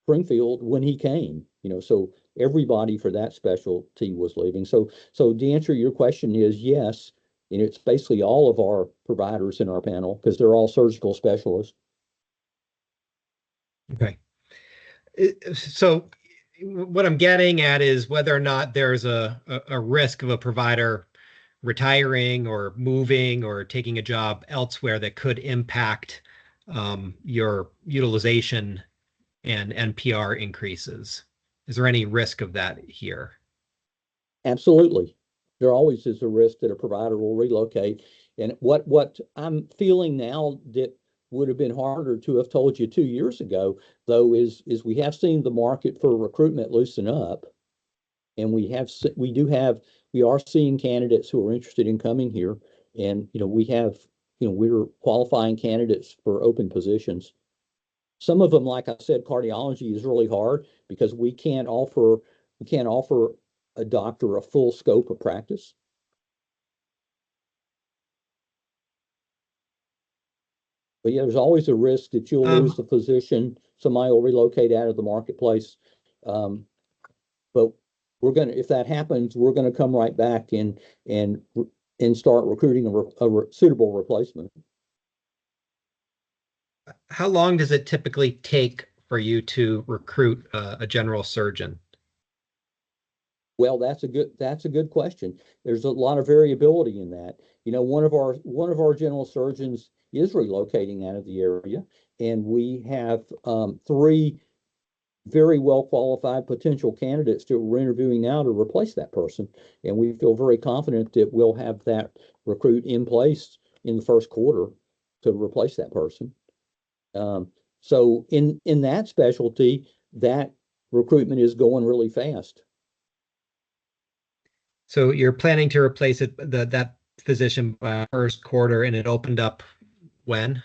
Springfield when he came, so everybody for that specialty was leaving. So the answer to your question is yes, and it's basically all of our providers in our panel because they're all surgical specialists. Okay. So what I'm getting at is whether or not there's a risk of a provider retiring or moving or taking a job elsewhere that could impact your utilization and NPR increases. Is there any risk of that here? Absolutely. There always is a risk that a provider will relocate. And what I'm feeling now that would have been harder to have told you 2 years ago, though, is we have seen the market for recruitment loosen up, and we are seeing candidates who are interested in coming here, and we're qualifying candidates for open positions. Some of them, like I said, cardiology is really hard because we can't offer a doctor a full scope of practice. But yeah, there's always a risk that you'll lose the physician. Somebody will relocate out of the marketplace. But if that happens, we're gonna come right back and start recruiting a suitable replacement. How long does it typically take for you to recruit a general surgeon? Well, that's a good question. There's a lot of variability in that. One of our general surgeons is relocating out of the area, and we have three very well qualified potential candidates that we're interviewing now to replace that person. And we feel very confident that we'll have that recruit in place in the first quarter to replace that person. So in that specialty, that recruitment is going really fast. So you're planning to replace that physician by first quarter, and it opened up when?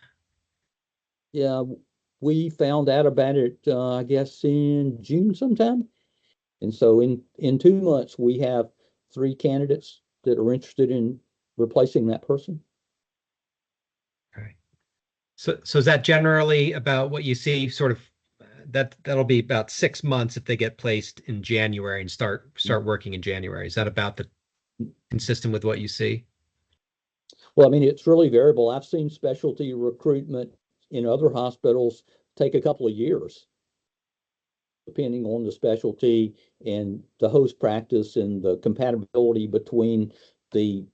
Yeah, we found out about it, I guess, in June sometime. And so in 2 months, we have three candidates that are interested in replacing that person. Okay. So is that generally about what you see sort of that'll be about 6 months if they get placed in January and start working in January. Is that about consistent with what you see? Well, I mean, it's really variable. I've seen specialty recruitment in other hospitals take a couple of years, depending on the specialty and the host practice and the compatibility between the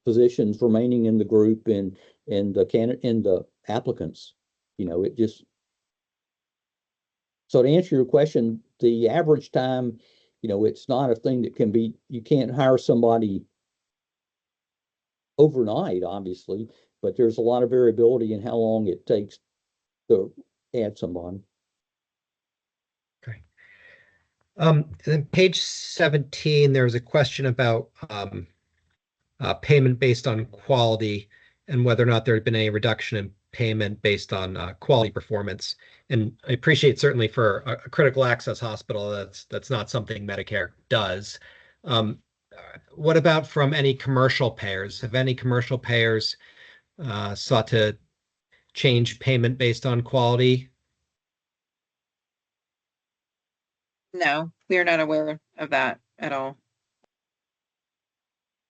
physicians remaining in the group and the applicants. It just So to answer your question, the average time, it's not a thing that you can't hire somebody overnight, obviously, but there's a lot of variability in how long it takes to add somebody. Okay. Then page 17, there's a question about payment based on quality and whether or not there had been any reduction in payment based on quality performance. And I appreciate certainly for a critical access hospital, that's not something Medicare does. What about from any commercial payers? Have any commercial payers sought to change payment based on quality? No, we are not aware of that at all.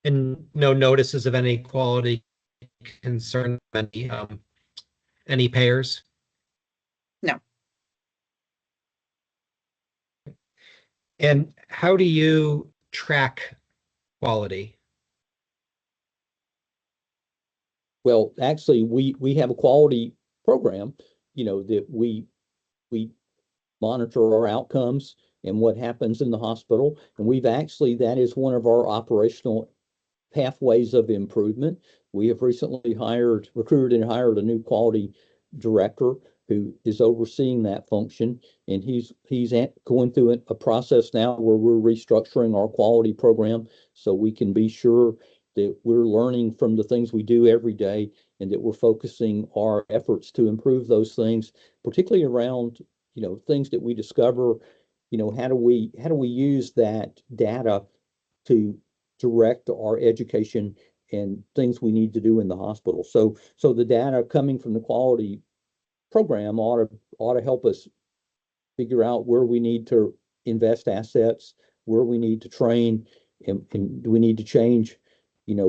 And no notices of any quality concern from any payers? No. And how do you track quality? Well, actually, we have a quality program, that we monitor our outcomes and what happens in the hospital. And that is one of our operational pathways of improvement. We have recently recruited and hired a new quality director who is overseeing that function. And he's going through a process now where we're restructuring our quality program so we can be sure that we're learning from the things we do every day and that we're focusing our efforts to improve those things, particularly around, things that we discover, how do we use that data to direct our education and things we need to do in the hospital. So the data coming from the quality program ought to help us figure out where we need to invest assets, where we need to train, and do we need to change,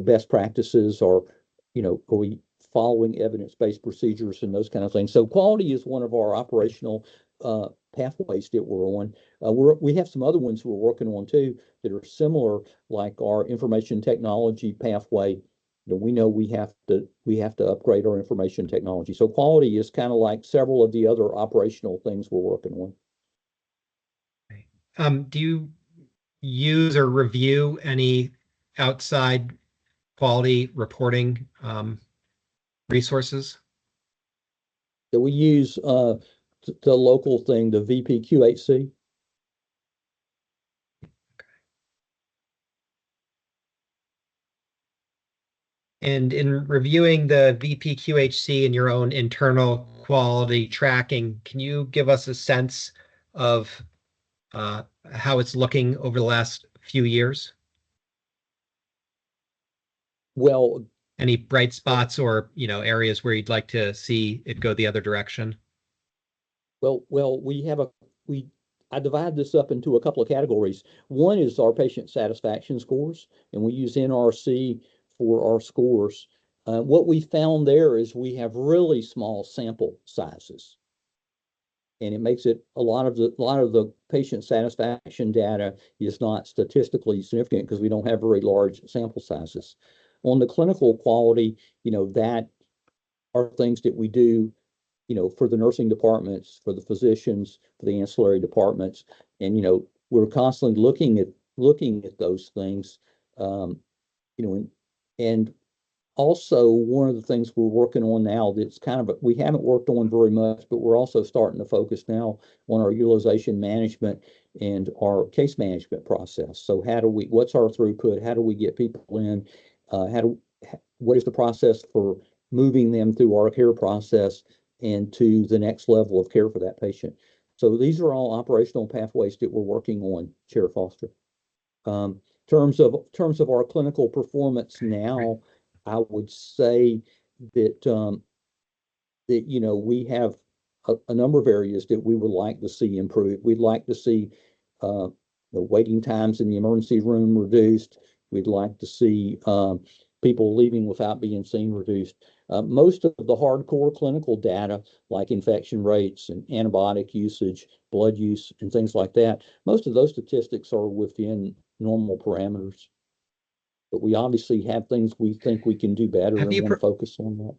best practices, or, are we following evidence-based procedures and those kind of things. So quality is one of our operational pathways that we're on. We have some other ones we're working on too that are similar, like our information technology pathway. We know we have to upgrade our information technology. So quality is kind of like several of the other operational things we're working on. Do you use or review any outside quality reporting resources? So we use the local thing, the VPQHC. And in reviewing the VPQHC and your own internal quality tracking, can you give us a sense of how it's looking over the last few years? Well, Any bright spots or, areas where you'd like to see it go the other direction? well, I divide this up into a couple of categories. One is our patient satisfaction scores, and we use NRC for our scores. What we found there is we have really small sample sizes, and it makes it a lot of the patient satisfaction data is not statistically significant because we don't have very large sample sizes. On the clinical quality, that are things that we do, for the nursing departments, for the physicians, for the ancillary departments. And, we're constantly looking at those things. And also one of the things we're working on now that's we haven't worked on very much, but we're also starting to focus now on our utilization management and our case management process. So what's our throughput? How do we get people in? What is the process for moving them through our care process and to the next level of care for that patient? So these are all operational pathways that we're working on, Chair Foster. Terms of our clinical performance now, I would say that we have a number of areas that we would like to see improve. We'd like to see the waiting times in the emergency room reduced. We'd like to see people leaving without being seen reduced. Most of the hardcore clinical data, like infection rates and antibiotic usage, blood use, and things like that, most of those statistics are within normal parameters. But we obviously have things we think we can do better and want to focus on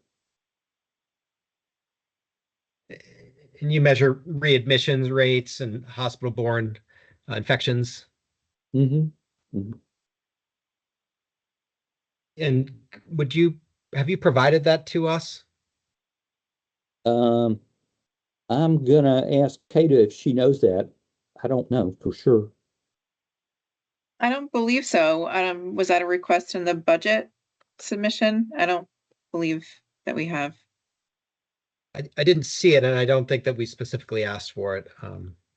that. And you measure readmissions rates and hospital-borne infections. Mm-hmm. Mm-hmm. And have you provided that to us? I'm gonna ask Kata if she knows that. I don't know for sure. I don't believe so. Was that a request in the budget submission? I don't believe that we have. I didn't see it, and I don't think that we specifically asked for it.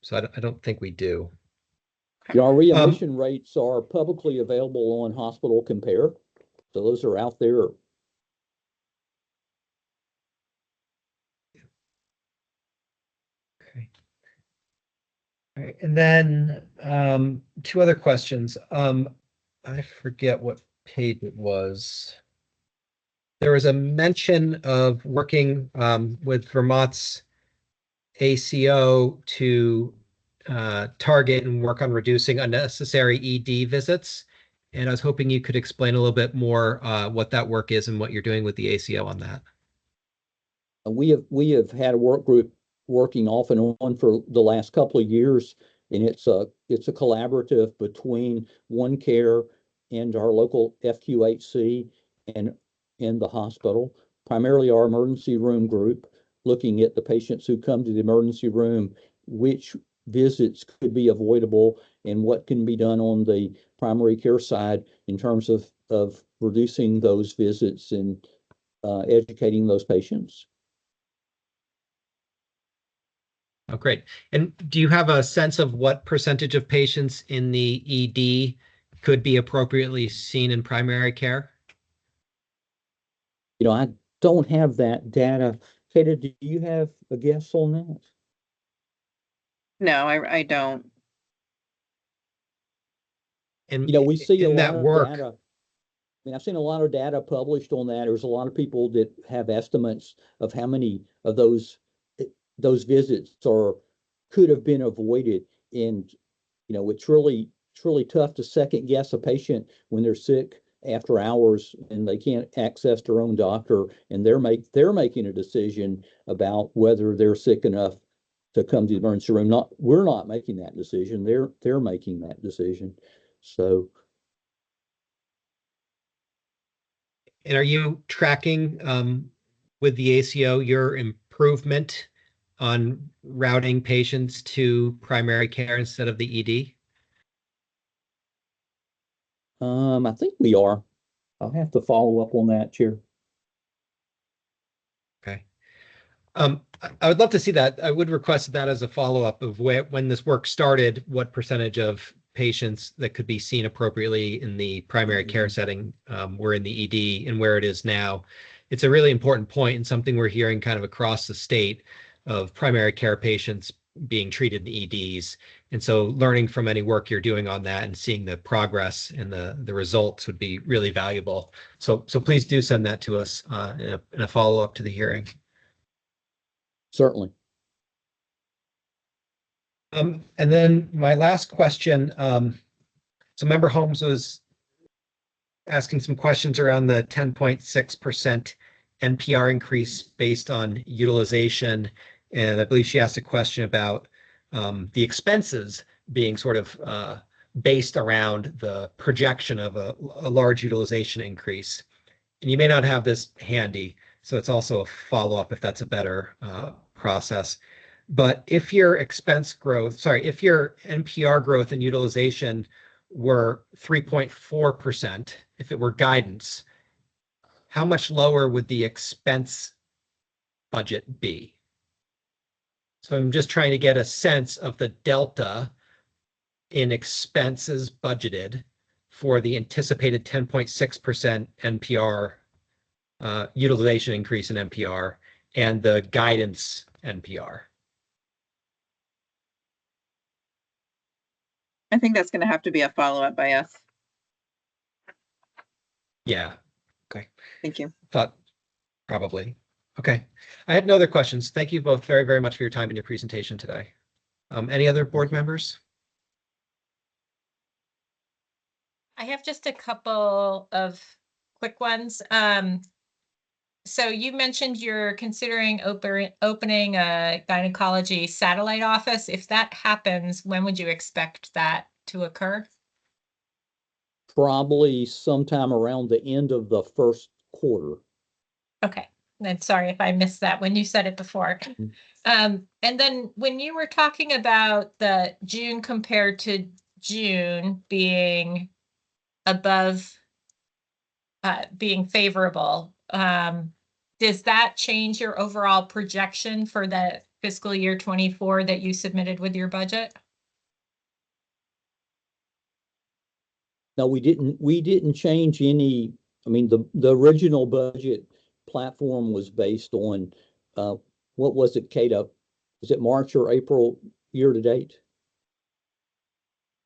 So I don't think we do. Yeah, our readmission rates are publicly available on Hospital Compare. So those are out there. Okay. All right. And then two other questions. I forget what page it was. There was a mention of working with Vermont's ACO to target and work on reducing unnecessary ED visits. And I was hoping you could explain a little bit more what that work is and what you're doing with the ACO on that. We have had a work group working off and on for the last couple of years, and it's a collaborative between OneCare and our local FQHC and the hospital, primarily our emergency room group, looking at the patients who come to the emergency room, which visits could be avoidable, and what can be done on the primary care side in terms of reducing those visits and educating those patients. Oh, great. And do you have a sense of what percentage of patients in the ED could be appropriately seen in primary care? You know, I don't have that data. Kata, do you have a guess on that? No, I don't. And You know, we see a in lot that of work, data. I mean, I've seen a lot of data published on that. There's a lot of people that have estimates of how many of those visits could have been avoided. And, you know, it's really tough to second guess a patient when they're sick after hours and they can't access their own doctor, and they're making a decision about whether they're sick enough to come to the emergency room. We're not making that decision. They're making that decision. So and are you tracking with the ACO your improvement on routing patients to primary care instead of the ED? I think we are. I'll have to follow up on that, Chair. Okay. I would love to see that. I would request that as a follow-up of when this work started, what percentage of patients that could be seen appropriately in the primary care setting were in the ED and where it is now. It's a really important point and something we're hearing kind of across the state of primary care patients being treated in EDs. And so learning from any work you're doing on that and seeing the progress and the results would be really valuable. So please do send that to us in a follow-up to the hearing. Certainly. And then my last question, so Member Holmes was asking some questions around the 10.6% NPR increase based on utilization. And I believe she asked a question about the expenses being sort of based around the projection of a large utilization increase. And you may not have this handy, so it's also a follow-up if that's a better process. But if your if your NPR growth and utilization were 3.4%, if it were guidance, how much lower would the expense budget be? So I'm just trying to get a sense of the delta in expenses budgeted for the anticipated 10.6% NPR utilization increase in NPR and the guidance NPR. I think that's going to have to be a follow-up by us. Yeah. Okay. Thank you. Thought probably. Okay. I had no other questions. Thank you both very, very much for your time and your presentation today. Any other board members? I have just a couple of quick ones. So you mentioned you're considering opening a gynecology satellite office. If that happens, when would you expect that to occur? Probably sometime around the end of the first quarter. Okay. And sorry if I missed that when you said it before. And then when you were talking about the June compared to June being above, being favorable, does that change your overall projection for the fiscal year 24 that you submitted with your budget? No, we didn't change any. I mean, the original budget platform was based on what was it, Kata? Was it March or April year to date?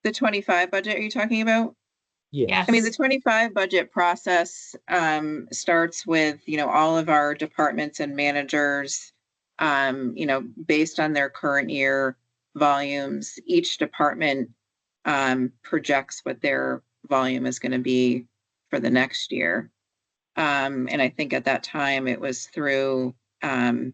The 25 budget, are you talking about? Yes. I mean, the 25 budget process starts with, all of our departments and managers, based on their current year volumes. Each department projects what their volume is going to be for the next year. And I think at that time it was through, I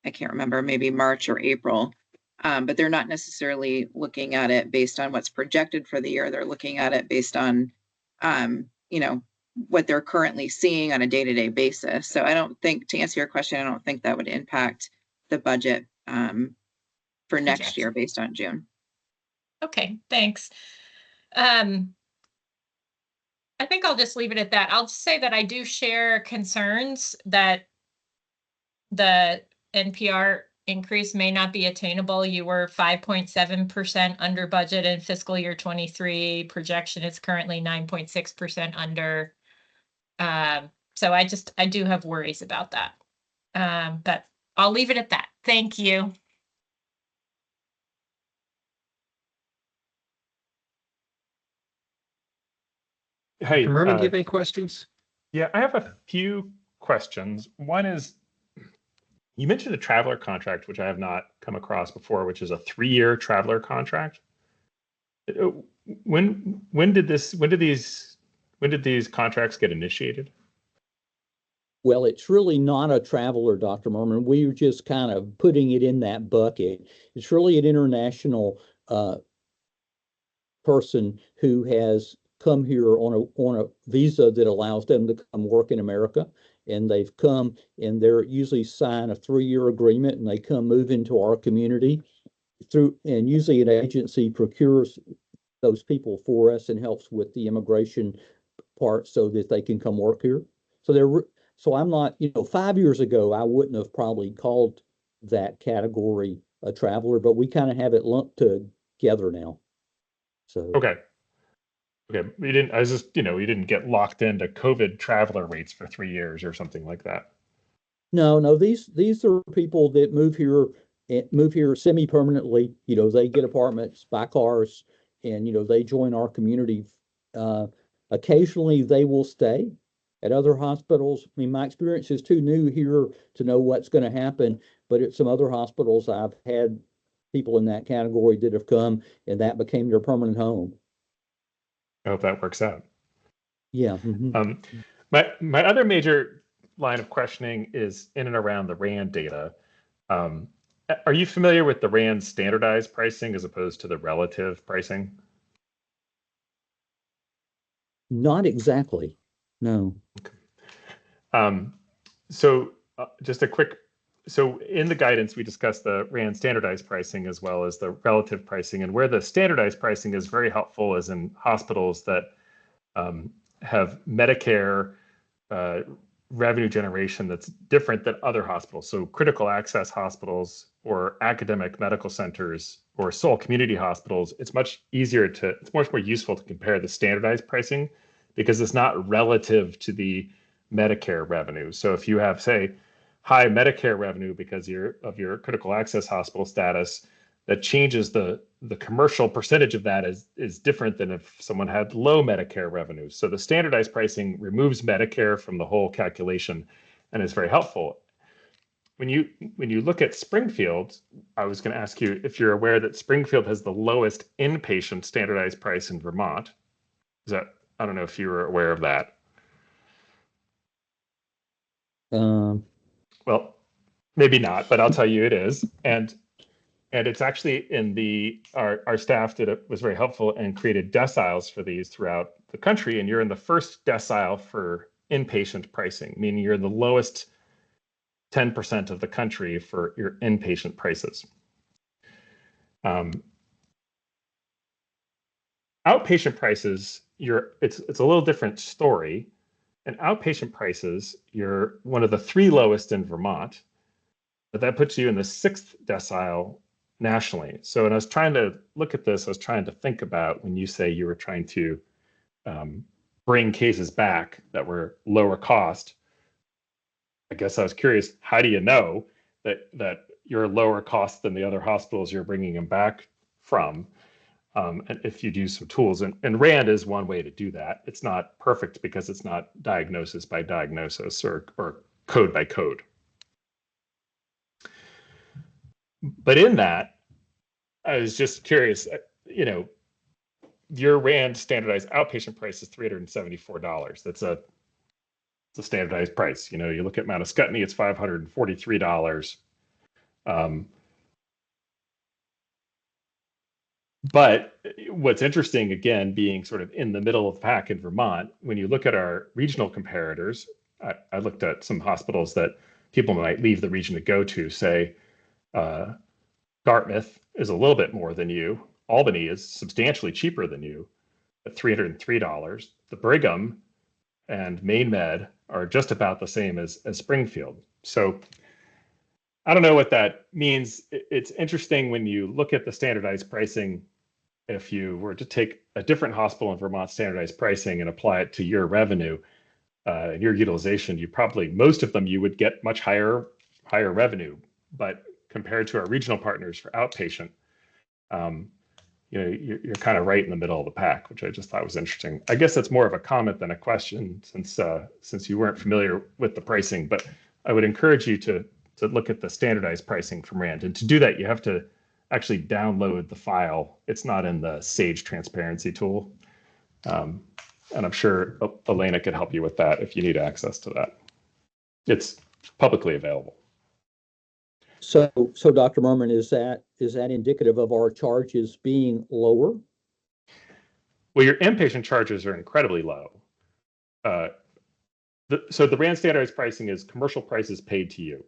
can't remember, maybe March or April. But they're not necessarily looking at it based on what's projected for the year. They're looking at it based on, you know, what they're currently seeing on a day-to-day basis. So I don't think, to answer your question, I don't think that would impact the budget for next year based on June. Okay, thanks. I think I'll just leave it at that. I'll just say that I do share concerns that the NPR increase may not be attainable. You were 5.7% under budget in fiscal year 23. Projection is currently 9.6% under. So I do have worries about that. But I'll leave it at that. Thank you. Hey, Dr. Merman, do you have any questions? yeah, I have a few questions. One is, you mentioned a traveler contract, which I have not come across before, which is a 3-year traveler contract. When did these contracts get initiated? Well, it's really not a traveler, Dr. Merman. We were just kind of putting it in that bucket. It's really an international person who has come here on a visa that allows them to come work in America. And they've come and they're usually sign a 3-year agreement and they come move into our community and usually an agency procures those people for us and helps with the immigration part so that they can come work here. So I'm not, 5 years ago, I wouldn't have probably called that category a traveler, but we kind of have it lumped together now. So Okay. We didn't, I was just, we didn't get locked into COVID traveler rates for 3 years or something like that. No, these are people that move here semi-permanently. They get apartments, buy cars, and they join our community. Occasionally they will stay at other hospitals. I mean, my experience is too new here to know what's going to happen, but at some other hospitals I've had people in that category that have come and that became their permanent home. I hope that works out. Yeah. Mm-hmm. My other major line of questioning is in and around the RAND data. Are you familiar with the RAND standardized pricing as opposed to the relative pricing? Not exactly. No. Okay. So in the guidance, we discussed the RAND standardized pricing as well as the relative pricing. And where the standardized pricing is very helpful is in hospitals that have Medicare revenue generation that's different than other hospitals. So critical access hospitals or academic medical centers or sole community hospitals, it's much more useful to compare the standardized pricing because it's not relative to the Medicare revenue. So if you have, say, high Medicare revenue because of your critical access hospital status, that changes the commercial percentage of that is different than if someone had low Medicare revenue. So the standardized pricing removes Medicare from the whole calculation and is very helpful. When you look at Springfield, I was going to ask you if you're aware that Springfield has the lowest inpatient standardized price in Vermont. I don't know if you were aware of that. Well, maybe not, but I'll tell you it is. And it's actually in our staff was very helpful and created deciles for these throughout the country. And you're in the first decile for inpatient pricing, meaning you're in the lowest 10% of the country for your inpatient prices. Outpatient prices, it's a little different story. And outpatient prices, you're one of the 3 lowest in Vermont, but that puts you in the 6th decile nationally. So when I was trying to look at this, I was trying to think about when you say you were trying to bring cases back that were lower cost. I guess I was curious, how do you know that you're lower cost than the other hospitals you're bringing them back from? And if you use some tools, and RAND is one way to do that. It's not perfect because it's not diagnosis by diagnosis or code by code. But in that, I was just curious, your RAND standardized outpatient price is $374. That's a standardized price. You know, you look at Mount Scottney, it's $543. But what's interesting, again, being sort of in the middle of the pack in Vermont, when you look at our regional comparators, I looked at some hospitals that people might leave the region to go to, say, Dartmouth is a little bit more than you. Albany is substantially cheaper than you at $303. The Brigham and Maine Med are just about the same as Springfield. So I don't know what that means. It's interesting when you look at the standardized pricing. If you were to take a different hospital in Vermont standardized pricing and apply it to your revenue and your utilization, most of them you would get much higher revenue. But compared to our regional partners for outpatient, you know, you're kind of right in the middle of the pack, which I just thought was interesting. I guess that's more of a comment than a question, since you weren't familiar with the pricing. But I would encourage you to look at the standardized pricing from RAND, and to do that, you have to actually download the file. It's not in the Sage transparency tool, and I'm sure Elena could help you with that if you need access to that. It's publicly available. So Dr. Merman, is that indicative of our charges being lower? Well, your inpatient charges are incredibly low. So the RAND standardized pricing is commercial prices paid to you.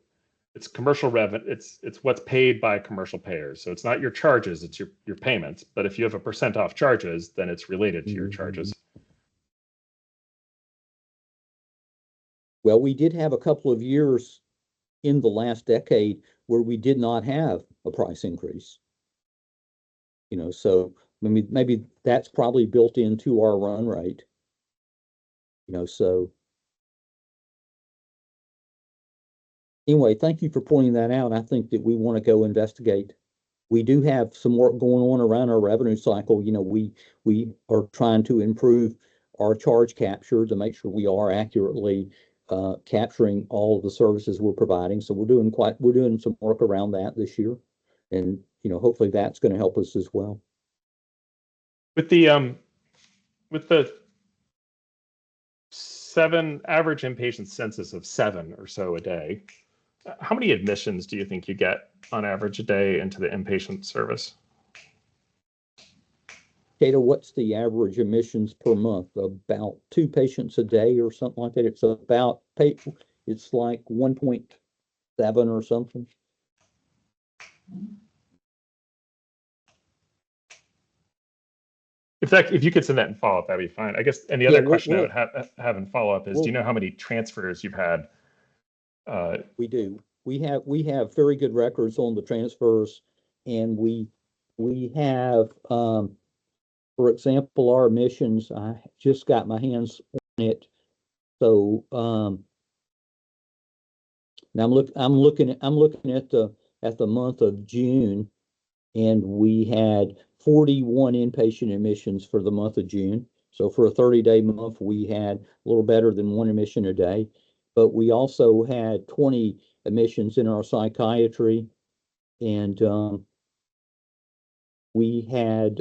It's commercial revenue. It's what's paid by commercial payers. So it's not your charges, it's your payments. But if you have a % off charges, then it's related to your charges. Well, we did have a couple of years in the last decade where we did not have a price increase. You know, so maybe that's probably built into our run rate. You know, so anyway, thank you for pointing that out. I think that we want to go investigate. We do have some work going on around our revenue cycle. You know, we are trying to improve our charge capture to make sure we are accurately capturing all of the services we're providing. So we're doing some work around that this year, and you know, hopefully that's going to help us as well. With the 7 average inpatient census of 7 or so a day, how many admissions do you think you get on average a day into the inpatient service? Kato, what's the average admissions per month? About 2 patients a day or something like that. It's like 1.7 or something. If you could send that in follow-up, that'd be fine. I guess, and the other question I would have in follow-up is, do you know how many transfers you've had? We do. We have very good records on the transfers, and we have, for example, our admissions. I just got my hands on it, so now I'm looking at the month of June, and we had 41 inpatient admissions for the month of June. So for a 30-day month, we had a little better than 1 admission a day. But we also had 20 admissions in our psychiatry, and we had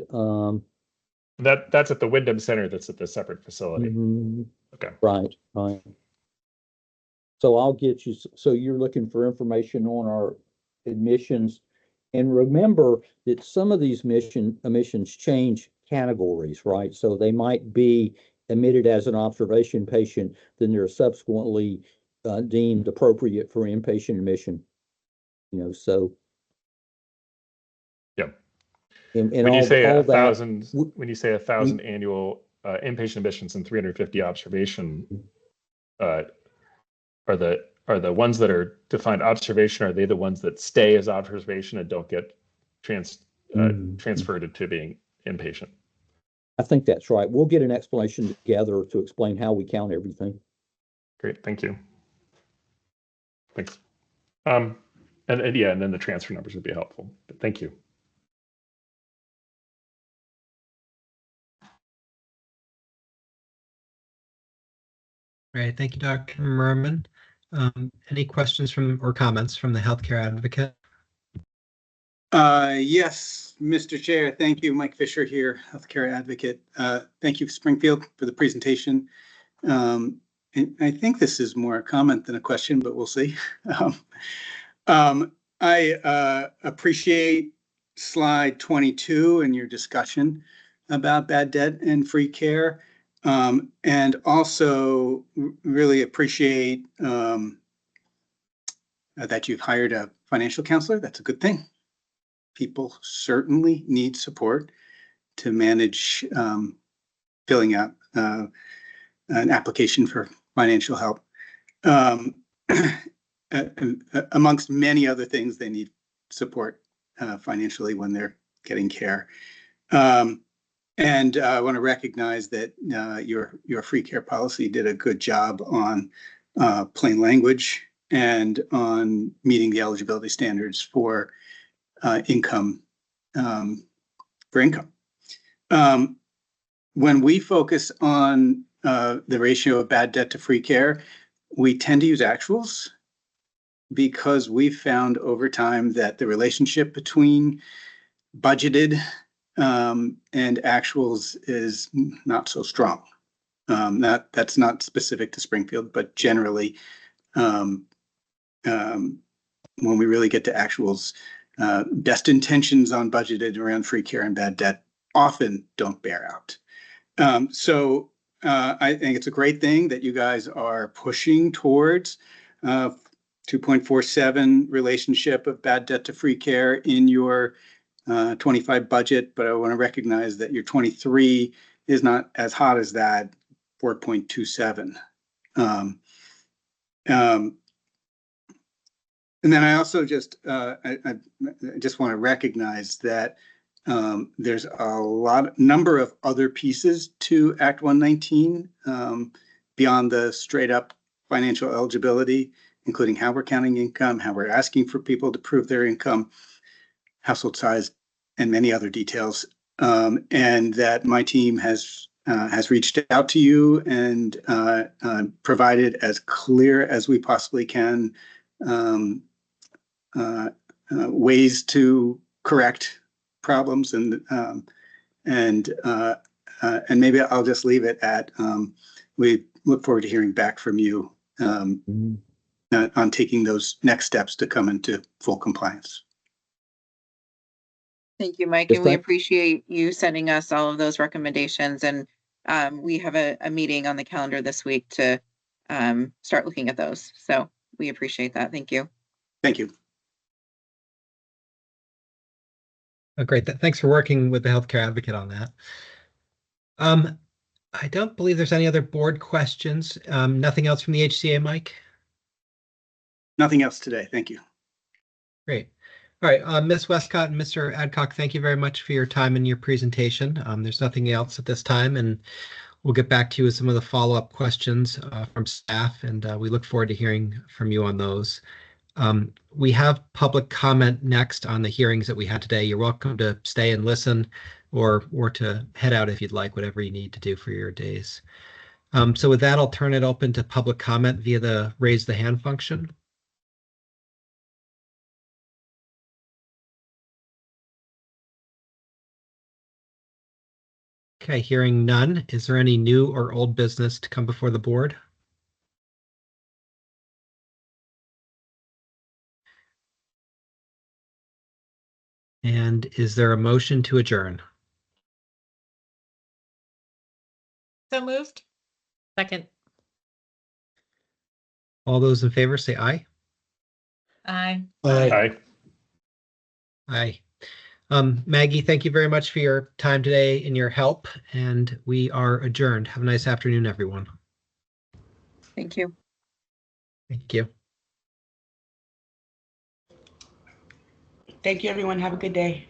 that's at the Wyndham Center. That's at the separate facility. Okay. Right. So I'll get you. So you're looking for information on our admissions, and remember that some of these admissions change categories, right? So they might be admitted as an observation patient, then they're subsequently deemed appropriate for inpatient admission. You know, so. Yeah. And when you say 1,000 annual inpatient admissions and 350 observation, are the ones that are defined observation, are they the ones that stay as observation and don't get transferred to being inpatient? I think that's right. We'll get an explanation together to explain how we count everything. Great, thank you. Thanks. And then the transfer numbers would be helpful, but thank you. Great, thank you, Dr. Merman. Any questions or comments from the healthcare advocate? Yes, Mr. Chair, thank you. Mike Fisher here, healthcare advocate. Thank you, Springfield, for the presentation. And I think this is more a comment than a question, but we'll see. I appreciate slide 22 and your discussion about bad debt and free care. And also really appreciate that you've hired a financial counselor. That's a good thing. People certainly need support to manage filling out an application for financial help. Amongst many other things, they need support financially when they're getting care. And I want to recognize that your free care policy did a good job on plain language and on meeting the eligibility standards for income. When we focus on the ratio of bad debt to free care, we tend to use actuals because we've found over time that the relationship between budgeted and actuals is not so strong. That's not specific to Springfield, but generally, when we really get to actuals, best intentions on budgeted around free care and bad debt often don't bear out. So I think it's a great thing that you guys are pushing towards 2.47 relationship of bad debt to free care in your 25 budget, but I want to recognize that your 23 is not as hot as that, 4.27. And then I also just I just want to recognize that there's a number of other pieces to Act 119 beyond the straight up financial eligibility, including how we're counting income, how we're asking for people to prove their income, household size, and many other details. And that my team has reached out to you and provided as clear as we possibly can ways to correct problems, and maybe I'll just leave it at we look forward to hearing back from you on taking those next steps to come into full compliance. Thank you, Mike, and we appreciate you sending us all of those recommendations. And we have a meeting on the calendar this week to start looking at those. So we appreciate that. Thank you. Thank you. Great. Thanks for working with the healthcare advocate on that. I don't believe there's any other board questions. Nothing else from the HCA, Mike? Nothing else today. Thank you. Great. All right, Ms. Westcott and Mr. Adcock, thank you very much for your time and your presentation. There's nothing else at this time, and we'll get back to you with some of the follow-up questions from staff, and we look forward to hearing from you on those. We have public comment next on the hearings that we had today. You're welcome to stay and listen or to head out if you'd like, whatever you need to do for your days. So with that, I'll turn it open to public comment via the raise the hand function. Okay, hearing none. Is there any new or old business to come before the board? And is there a motion to adjourn? So moved. Second. All those in favor say aye. Aye. Aye. Aye. Maggie, thank you very much for your time today and your help, and we are adjourned. Have a nice afternoon, everyone. Thank you. Thank you. Thank you, everyone. Have a good day.